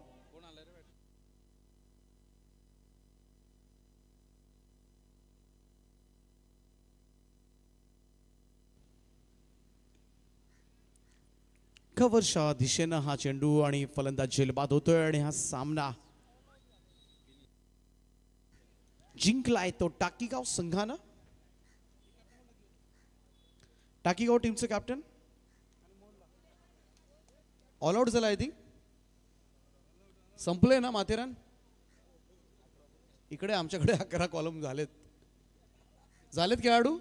कव्हरच्या दिशेनं हा चेंडू आणि फलंदाज झेलबाद होतोय आणि हा सामना जिंकलाय तो टाकीगाव संघानं. टाकीगाव टीमचं कॅप्टन ऑल आउट झाला. आय थिंक संपले ना माथेरान. इकडे आमच्याकडे 11 कॉलम झालेत खेळाडू.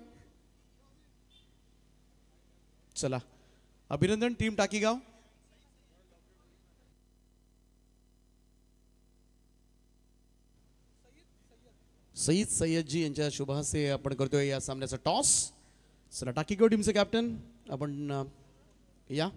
चला अभिनंदन टीम टाकीगाव. सईद सय्यदजी यांच्या शुभहस्ते आपण करतोय या सामन्याचा टॉस. चला टाकीगाव टीमचे कॅप्टन आपण या.